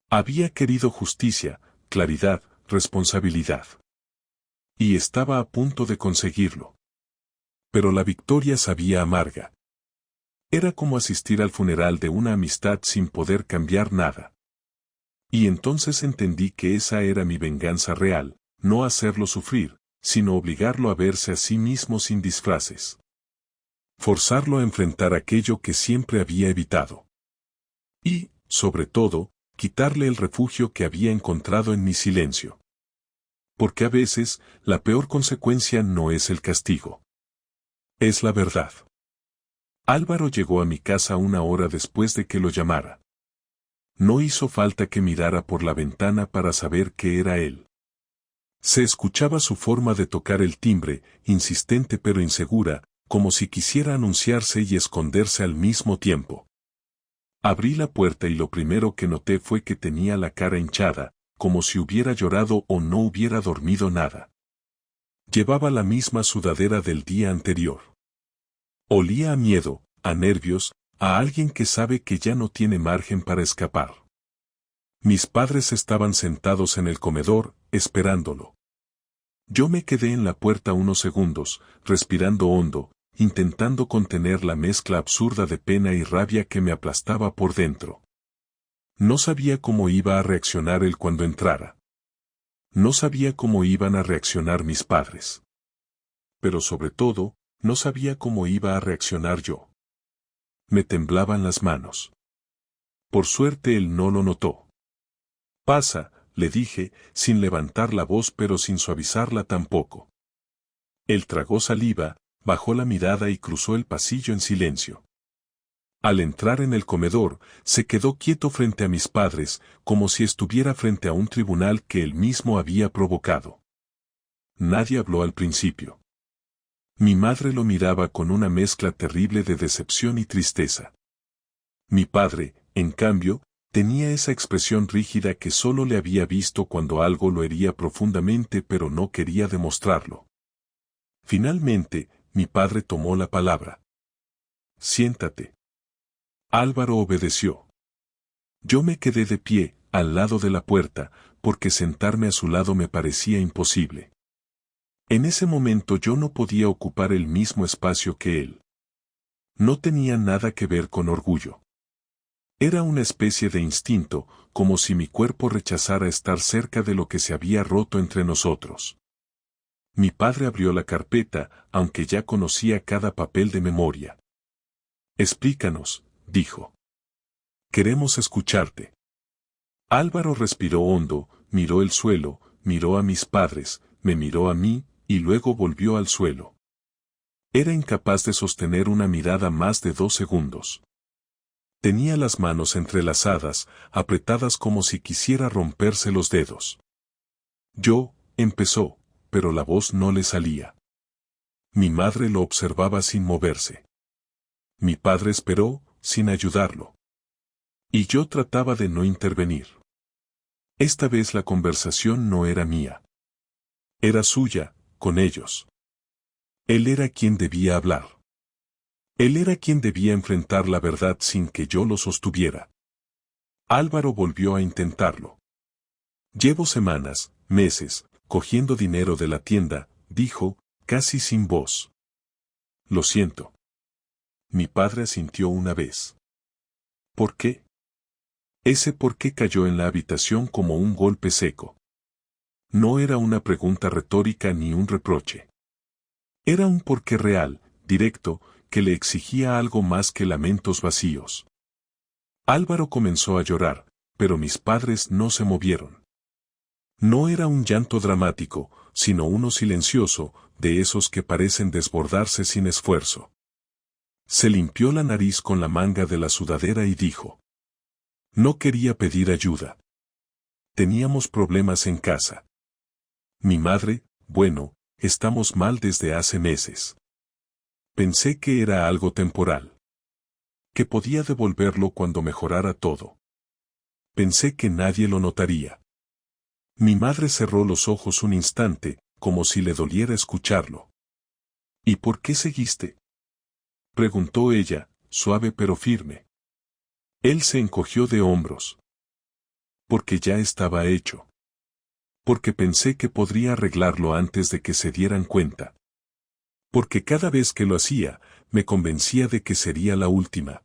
Había querido justicia, claridad, responsabilidad. Y estaba a punto de conseguirlo. Pero la victoria sabía amarga. Era como asistir al funeral de una amistad sin poder cambiar nada. Y entonces entendí que esa era mi venganza real, no hacerlo sufrir, sino obligarlo a verse a sí mismo sin disfraces. forzarlo a enfrentar aquello que siempre había evitado. Y, sobre todo, quitarle el refugio que había encontrado en mi silencio. Porque a veces, la peor consecuencia no es el castigo. Es la verdad. Álvaro llegó a mi casa 1 hora después de que lo llamara. No hizo falta que mirara por la ventana para saber que era él. Se escuchaba su forma de tocar el timbre, insistente pero insegura, como si quisiera anunciarse y esconderse al mismo tiempo. Abrí la puerta y lo primero que noté fue que tenía la cara hinchada, como si hubiera llorado o no hubiera dormido nada. Llevaba la misma sudadera del día anterior. Olía a miedo, a nervios, a alguien que sabe que ya no tiene margen para escapar. Mis padres estaban sentados en el comedor, esperándolo. Yo me quedé en la puerta unos segundos, respirando hondo, intentando contener la mezcla absurda de pena y rabia que me aplastaba por dentro. No sabía cómo iba a reaccionar él cuando entrara. No sabía cómo iban a reaccionar mis padres. Pero sobre todo, no sabía cómo iba a reaccionar yo. Me temblaban las manos. Por suerte él no lo notó. «Pasa», le dije, sin levantar la voz pero sin suavizarla tampoco. Él tragó saliva, bajó la mirada y cruzó el pasillo en silencio. Al entrar en el comedor, se quedó quieto frente a mis padres, como si estuviera frente a un tribunal que él mismo había provocado. Nadie habló al principio. Mi madre lo miraba con una mezcla terrible de decepción y tristeza. Mi padre, en cambio, tenía esa expresión rígida que solo le había visto cuando algo lo hería profundamente pero no quería demostrarlo. Finalmente, mi padre tomó la palabra. «Siéntate». Álvaro obedeció. Yo me quedé de pie, al lado de la puerta, porque sentarme a su lado me parecía imposible. En ese momento yo no podía ocupar el mismo espacio que él. No tenía nada que ver con orgullo. Era una especie de instinto, como si mi cuerpo rechazara estar cerca de lo que se había roto entre nosotros. Mi padre abrió la carpeta, aunque ya conocía cada papel de memoria. «Explícanos», dijo. «Queremos escucharte». Álvaro respiró hondo, miró el suelo, miró a mis padres, me miró a mí, y luego volvió al suelo. Era incapaz de sostener una mirada más de 2 segundos. Tenía las manos entrelazadas, apretadas como si quisiera romperse los dedos. Empezó, pero la voz no le salía. Mi madre lo observaba sin moverse. Mi padre esperó, sin ayudarlo. Y yo trataba de no intervenir. Esta vez la conversación no era mía. Era suya, con ellos. Él era quien debía hablar. Él era quien debía enfrentar la verdad sin que yo lo sostuviera. Álvaro volvió a intentarlo. «Llevo semanas, meses, cogiendo dinero de la tienda», dijo, casi sin voz. «Lo siento». Mi padre asintió una vez. «¿Por qué?». Ese por qué cayó en la habitación como un golpe seco. No era una pregunta retórica ni un reproche. Era un porqué real, directo, que le exigía algo más que lamentos vacíos. Álvaro comenzó a llorar, pero mis padres no se movieron. No era un llanto dramático, sino uno silencioso, de esos que parecen desbordarse sin esfuerzo. Se limpió la nariz con la manga de la sudadera y dijo. No quería pedir ayuda. Teníamos problemas en casa. Mi madre, bueno, estamos mal desde hace meses. Pensé que era algo temporal. Que podía devolverlo cuando mejorara todo. Pensé que nadie lo notaría. Mi madre cerró los ojos un instante, como si le doliera escucharlo. ¿Y por qué seguiste?, preguntó ella, suave pero firme. Él se encogió de hombros. Porque ya estaba hecho. Porque pensé que podría arreglarlo antes de que se dieran cuenta. Porque cada vez que lo hacía, me convencía de que sería la última.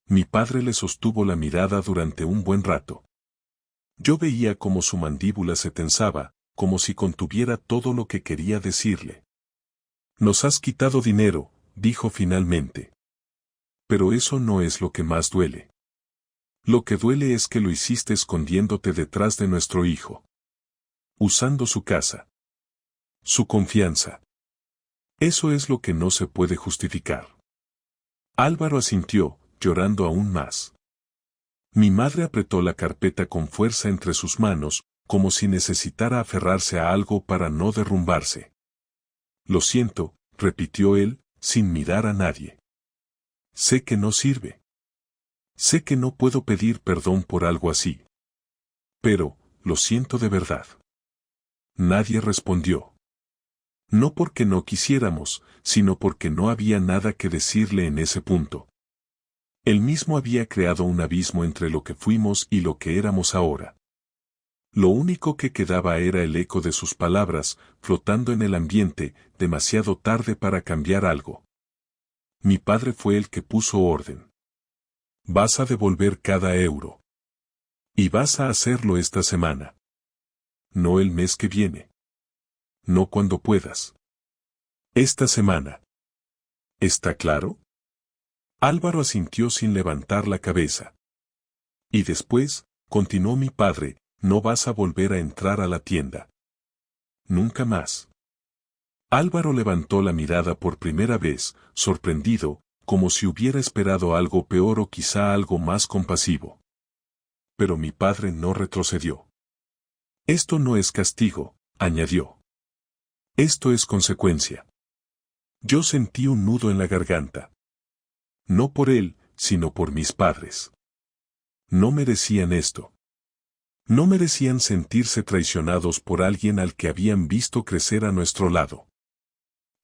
Mi padre le sostuvo la mirada durante un buen rato. Yo veía cómo su mandíbula se tensaba, como si contuviera todo lo que quería decirle. Nos has quitado dinero, dijo finalmente. Pero eso no es lo que más duele. Lo que duele es que lo hiciste escondiéndote detrás de nuestro hijo. Usando su casa. Su confianza. Eso es lo que no se puede justificar. Álvaro asintió, llorando aún más. Mi madre apretó la carpeta con fuerza entre sus manos, como si necesitara aferrarse a algo para no derrumbarse. Lo siento, repitió él, sin mirar a nadie. Sé que no sirve. Sé que no puedo pedir perdón por algo así. Pero, lo siento de verdad. Nadie respondió. No porque no quisiéramos, sino porque no había nada que decirle en ese punto. Él mismo había creado un abismo entre lo que fuimos y lo que éramos ahora. Lo único que quedaba era el eco de sus palabras, flotando en el ambiente, demasiado tarde para cambiar algo. Mi padre fue el que puso orden. Vas a devolver cada euro. Y vas a hacerlo esta semana. No el mes que viene. No cuando puedas. Esta semana. ¿Está claro? Álvaro asintió sin levantar la cabeza. Y después, continuó mi padre, no vas a volver a entrar a la tienda. Nunca más. Álvaro levantó la mirada por primera vez, sorprendido, como si hubiera esperado algo peor o quizá algo más compasivo. Pero mi padre no retrocedió. Esto no es castigo, añadió. Esto es consecuencia. Yo sentí un nudo en la garganta. No por él, sino por mis padres. No merecían esto. No merecían sentirse traicionados por alguien al que habían visto crecer a nuestro lado.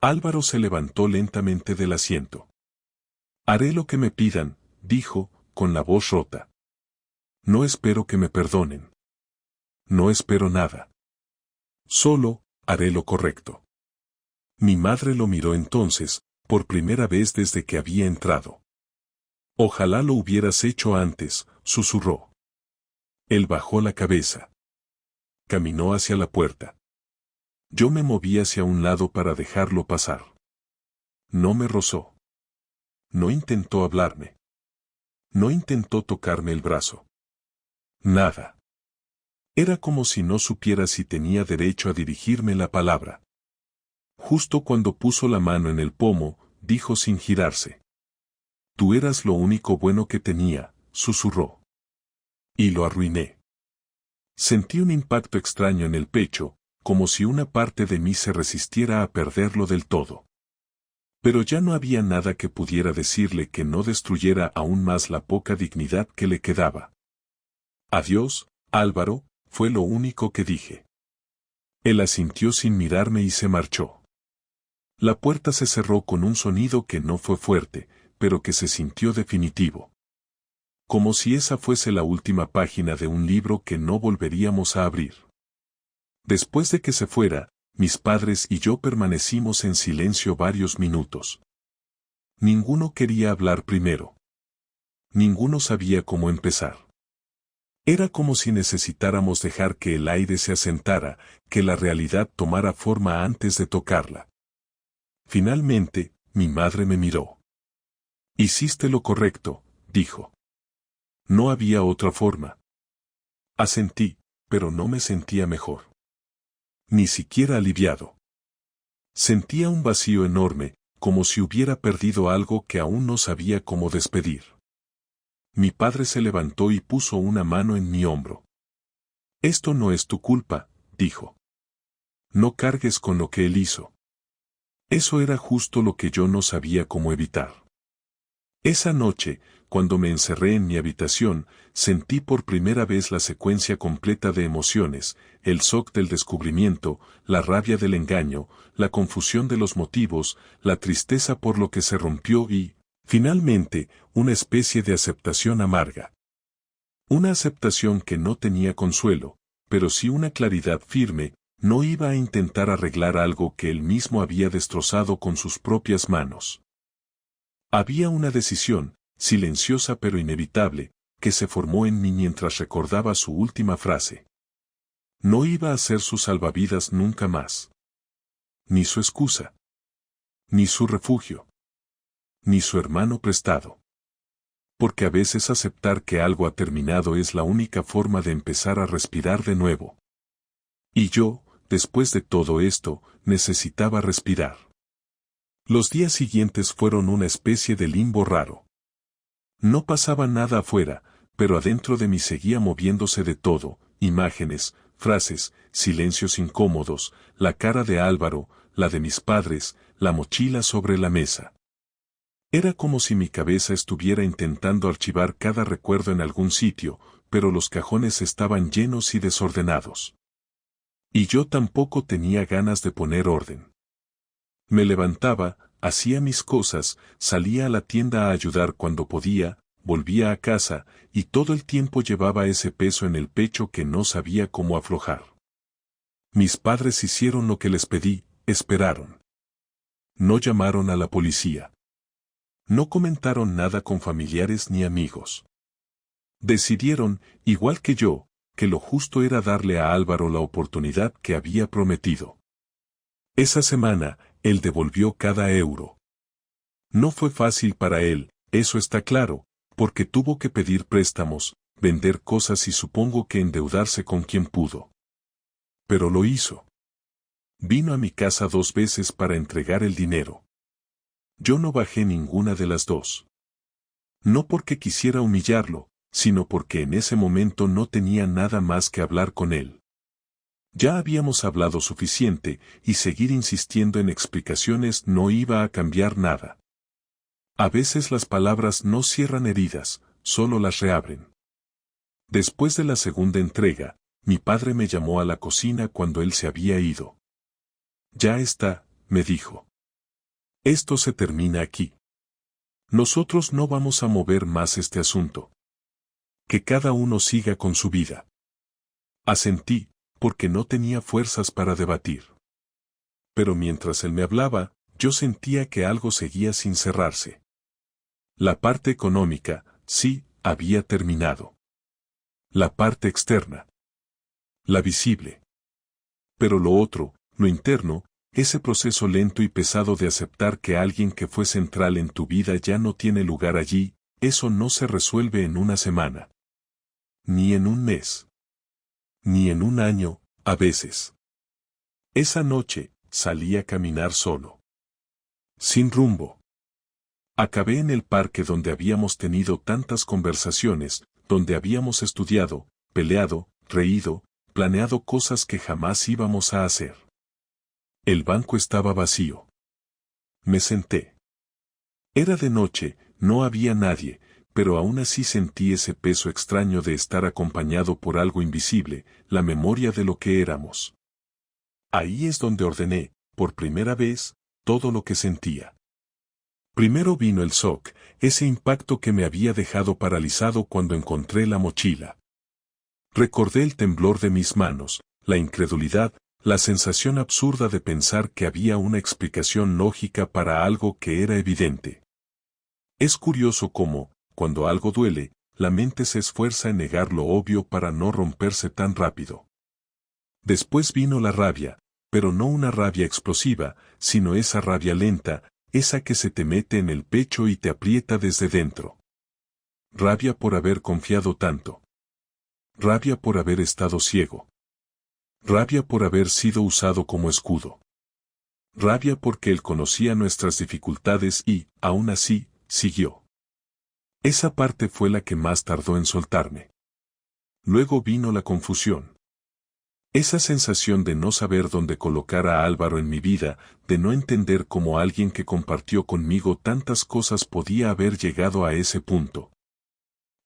Álvaro se levantó lentamente del asiento. Haré lo que me pidan, dijo, con la voz rota. No espero que me perdonen. No espero nada. Solo, haré lo correcto. Mi madre lo miró entonces, por primera vez desde que había entrado. Ojalá lo hubieras hecho antes, susurró. Él bajó la cabeza. Caminó hacia la puerta. Yo me moví hacia un lado para dejarlo pasar. No me rozó. No intentó hablarme. No intentó tocarme el brazo. Nada. Era como si no supiera si tenía derecho a dirigirme la palabra. Justo cuando puso la mano en el pomo, dijo sin girarse. Tú eras lo único bueno que tenía, susurró. Y lo arruiné. Sentí un impacto extraño en el pecho, como si una parte de mí se resistiera a perderlo del todo. Pero ya no había nada que pudiera decirle que no destruyera aún más la poca dignidad que le quedaba. Adiós, Álvaro, fue lo único que dije. Él asintió sin mirarme y se marchó. La puerta se cerró con un sonido que no fue fuerte, pero que se sintió definitivo. Como si esa fuese la última página de un libro que no volveríamos a abrir. Después de que se fuera, mis padres y yo permanecimos en silencio varios minutos. Ninguno quería hablar primero. Ninguno sabía cómo empezar. Era como si necesitáramos dejar que el aire se asentara, que la realidad tomara forma antes de tocarla. Finalmente, mi madre me miró. Hiciste lo correcto, dijo. No había otra forma. Asentí, pero no me sentía mejor. Ni siquiera aliviado. Sentía un vacío enorme, como si hubiera perdido algo que aún no sabía cómo despedir. Mi padre se levantó y puso una mano en mi hombro. Esto no es tu culpa, dijo. No cargues con lo que él hizo. Eso era justo lo que yo no sabía cómo evitar. Esa noche, cuando me encerré en mi habitación, sentí por primera vez la secuencia completa de emociones, el shock del descubrimiento, la rabia del engaño, la confusión de los motivos, la tristeza por lo que se rompió y, finalmente, una especie de aceptación amarga. Una aceptación que no tenía consuelo, pero sí una claridad firme. No iba a intentar arreglar algo que él mismo había destrozado con sus propias manos. Había una decisión, silenciosa pero inevitable, que se formó en mí mientras recordaba su última frase. No iba a ser su salvavidas nunca más. Ni su excusa. Ni su refugio. ni su hermano prestado. Porque a veces aceptar que algo ha terminado es la única forma de empezar a respirar de nuevo. Y yo, después de todo esto, necesitaba respirar. Los días siguientes fueron una especie de limbo raro. No pasaba nada afuera, pero adentro de mí seguía moviéndose de todo, imágenes, frases, silencios incómodos, la cara de Álvaro, la de mis padres, la mochila sobre la mesa. Era como si mi cabeza estuviera intentando archivar cada recuerdo en algún sitio, pero los cajones estaban llenos y desordenados. Y yo tampoco tenía ganas de poner orden. Me levantaba, hacía mis cosas, salía a la tienda a ayudar cuando podía, volvía a casa, y todo el tiempo llevaba ese peso en el pecho que no sabía cómo aflojar. Mis padres hicieron lo que les pedí, esperaron. No llamaron a la policía. No comentaron nada con familiares ni amigos. Decidieron, igual que yo, que lo justo era darle a Álvaro la oportunidad que había prometido. Esa semana, él devolvió cada euro. No fue fácil para él, eso está claro, porque tuvo que pedir préstamos, vender cosas y supongo que endeudarse con quien pudo. Pero lo hizo. Vino a mi casa 2 veces para entregar el dinero. Yo no bajé ninguna de las 2. No porque quisiera humillarlo, sino porque en ese momento no tenía nada más que hablar con él. Ya habíamos hablado suficiente, y seguir insistiendo en explicaciones no iba a cambiar nada. A veces las palabras no cierran heridas, solo las reabren. Después de la segunda entrega, mi padre me llamó a la cocina cuando él se había ido. Ya está, me dijo. Esto se termina aquí. Nosotros no vamos a mover más este asunto. Que cada uno siga con su vida. Asentí, porque no tenía fuerzas para debatir. Pero mientras él me hablaba, yo sentía que algo seguía sin cerrarse. La parte económica, sí, había terminado. La parte externa. La visible. Pero lo otro, lo interno, ese proceso lento y pesado de aceptar que alguien que fue central en tu vida ya no tiene lugar allí, eso no se resuelve en una semana. Ni en un mes. Ni en un año, a veces. Esa noche, salí a caminar solo. Sin rumbo. Acabé en el parque donde habíamos tenido tantas conversaciones, donde habíamos estudiado, peleado, reído, planeado cosas que jamás íbamos a hacer. El banco estaba vacío. Me senté. Era de noche, no había nadie, pero aún así sentí ese peso extraño de estar acompañado por algo invisible, la memoria de lo que éramos. Ahí es donde ordené, por primera vez, todo lo que sentía. Primero vino el shock, ese impacto que me había dejado paralizado cuando encontré la mochila. Recordé el temblor de mis manos, la incredulidad, la sensación absurda de pensar que había una explicación lógica para algo que era evidente. Es curioso cómo, cuando algo duele, la mente se esfuerza en negar lo obvio para no romperse tan rápido. Después vino la rabia, pero no una rabia explosiva, sino esa rabia lenta, esa que se te mete en el pecho y te aprieta desde dentro. Rabia por haber confiado tanto. Rabia por haber estado ciego. Rabia por haber sido usado como escudo. Rabia porque él conocía nuestras dificultades y, aún así, siguió. Esa parte fue la que más tardó en soltarme. Luego vino la confusión. Esa sensación de no saber dónde colocar a Álvaro en mi vida, de no entender cómo alguien que compartió conmigo tantas cosas podía haber llegado a ese punto.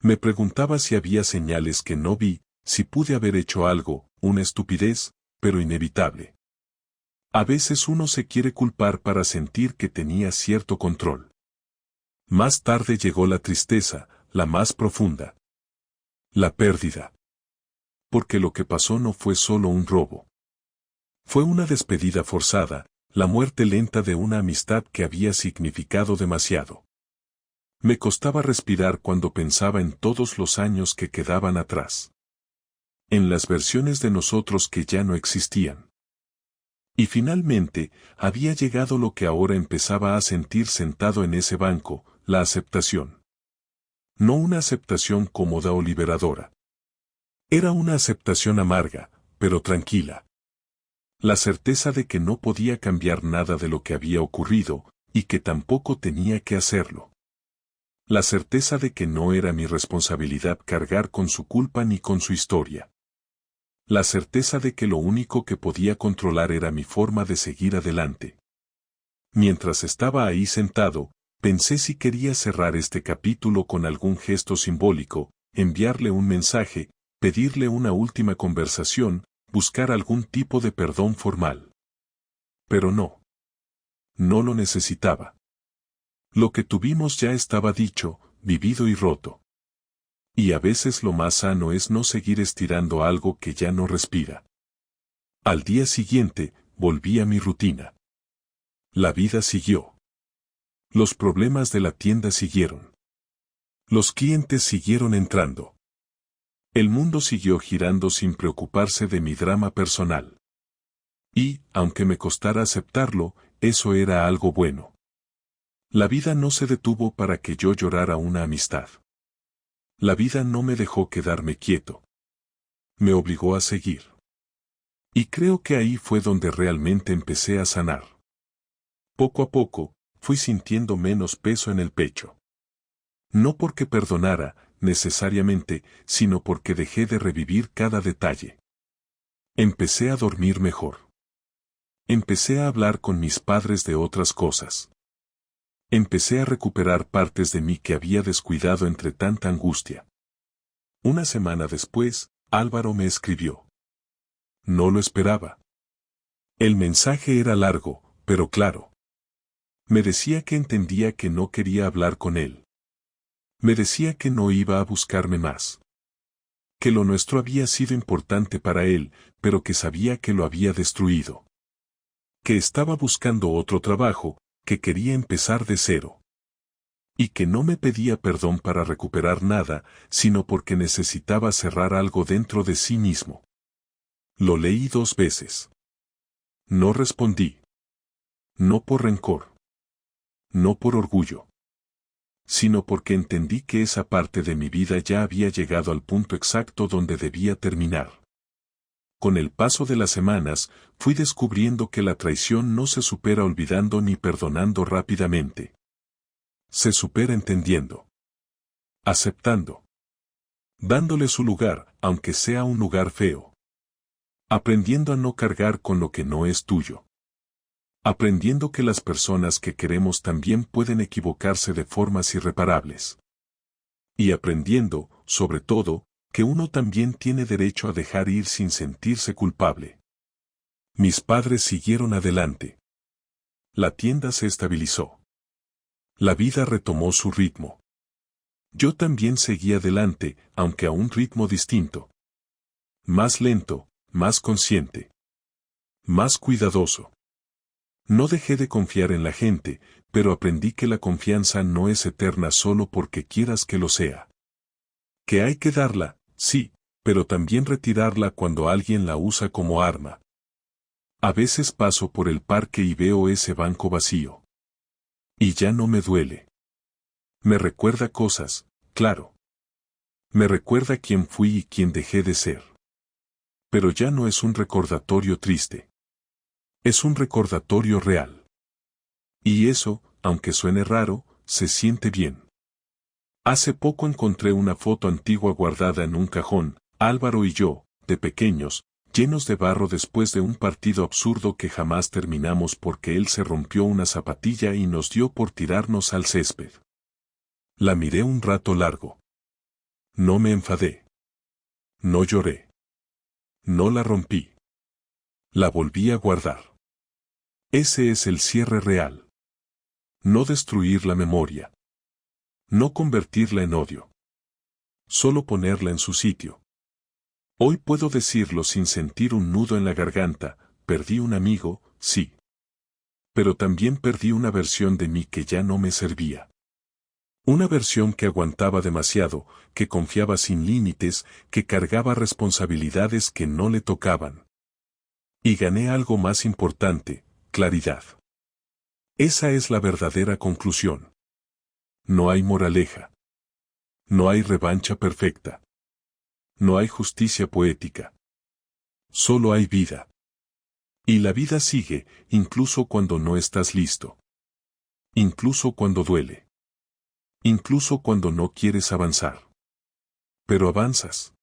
Me preguntaba si había señales que no vi, si pude haber hecho algo, una estupidez, pero inevitable. A veces uno se quiere culpar para sentir que tenía cierto control. Más tarde llegó la tristeza, la más profunda. La pérdida. Porque lo que pasó no fue solo un robo. Fue una despedida forzada, la muerte lenta de una amistad que había significado demasiado. Me costaba respirar cuando pensaba en todos los años que quedaban atrás. En las versiones de nosotros que ya no existían. Y finalmente, había llegado lo que ahora empezaba a sentir sentado en ese banco, la aceptación. No una aceptación cómoda o liberadora. Era una aceptación amarga, pero tranquila. La certeza de que no podía cambiar nada de lo que había ocurrido, y que tampoco tenía que hacerlo. La certeza de que no era mi responsabilidad cargar con su culpa ni con su historia. La certeza de que lo único que podía controlar era mi forma de seguir adelante. Mientras estaba ahí sentado, pensé si quería cerrar este capítulo con algún gesto simbólico, enviarle un mensaje, pedirle una última conversación, buscar algún tipo de perdón formal. Pero no. No lo necesitaba. Lo que tuvimos ya estaba dicho, vivido y roto. Y a veces lo más sano es no seguir estirando algo que ya no respira. Al día siguiente, volví a mi rutina. La vida siguió. Los problemas de la tienda siguieron. Los clientes siguieron entrando. El mundo siguió girando sin preocuparse de mi drama personal. Y, aunque me costara aceptarlo, eso era algo bueno. La vida no se detuvo para que yo llorara una amistad. La vida no me dejó quedarme quieto. Me obligó a seguir. Y creo que ahí fue donde realmente empecé a sanar. Poco a poco, fui sintiendo menos peso en el pecho. No porque perdonara, necesariamente, sino porque dejé de revivir cada detalle. Empecé a dormir mejor. Empecé a hablar con mis padres de otras cosas. Empecé a recuperar partes de mí que había descuidado entre tanta angustia. Una semana después, Álvaro me escribió. No lo esperaba. El mensaje era largo, pero claro. Me decía que entendía que no quería hablar con él. Me decía que no iba a buscarme más. Que lo nuestro había sido importante para él, pero que sabía que lo había destruido. Que estaba buscando otro trabajo, que quería empezar de cero. Y que no me pedía perdón para recuperar nada, sino porque necesitaba cerrar algo dentro de sí mismo. Lo leí 2 veces. No respondí. No por rencor. No por orgullo. Sino porque entendí que esa parte de mi vida ya había llegado al punto exacto donde debía terminar. Con el paso de las semanas, fui descubriendo que la traición no se supera olvidando ni perdonando rápidamente. Se supera entendiendo. Aceptando. Dándole su lugar, aunque sea un lugar feo. Aprendiendo a no cargar con lo que no es tuyo. Aprendiendo que las personas que queremos también pueden equivocarse de formas irreparables. Y aprendiendo, sobre todo, que uno también tiene derecho a dejar ir sin sentirse culpable. Mis padres siguieron adelante. La tienda se estabilizó. La vida retomó su ritmo. Yo también seguí adelante, aunque a un ritmo distinto. Más lento, más consciente. Más cuidadoso. No dejé de confiar en la gente, pero aprendí que la confianza no es eterna solo porque quieras que lo sea. Que hay que darla, sí, pero también retirarla cuando alguien la usa como arma. A veces paso por el parque y veo ese banco vacío. Y ya no me duele. Me recuerda cosas, claro. Me recuerda quién fui y quién dejé de ser. Pero ya no es un recordatorio triste. Es un recordatorio real. Y eso, aunque suene raro, se siente bien. Hace poco encontré una foto antigua guardada en un cajón, Álvaro y yo, de pequeños, llenos de barro después de un partido absurdo que jamás terminamos porque él se rompió una zapatilla y nos dio por tirarnos al césped. La miré un rato largo. No me enfadé. No lloré. No la rompí. La volví a guardar. Ese es el cierre real. No destruir la memoria. No convertirla en odio. Solo ponerla en su sitio. Hoy puedo decirlo sin sentir un nudo en la garganta, perdí un amigo, sí. Pero también perdí una versión de mí que ya no me servía. Una versión que aguantaba demasiado, que confiaba sin límites, que cargaba responsabilidades que no le tocaban. Y gané algo más importante, claridad. Esa es la verdadera conclusión. No hay moraleja. No hay revancha perfecta. No hay justicia poética. Solo hay vida. Y la vida sigue, incluso cuando no estás listo. Incluso cuando duele. Incluso cuando no quieres avanzar. Pero avanzas.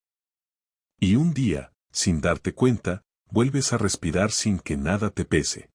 Y un día, sin darte cuenta, vuelves a respirar sin que nada te pese.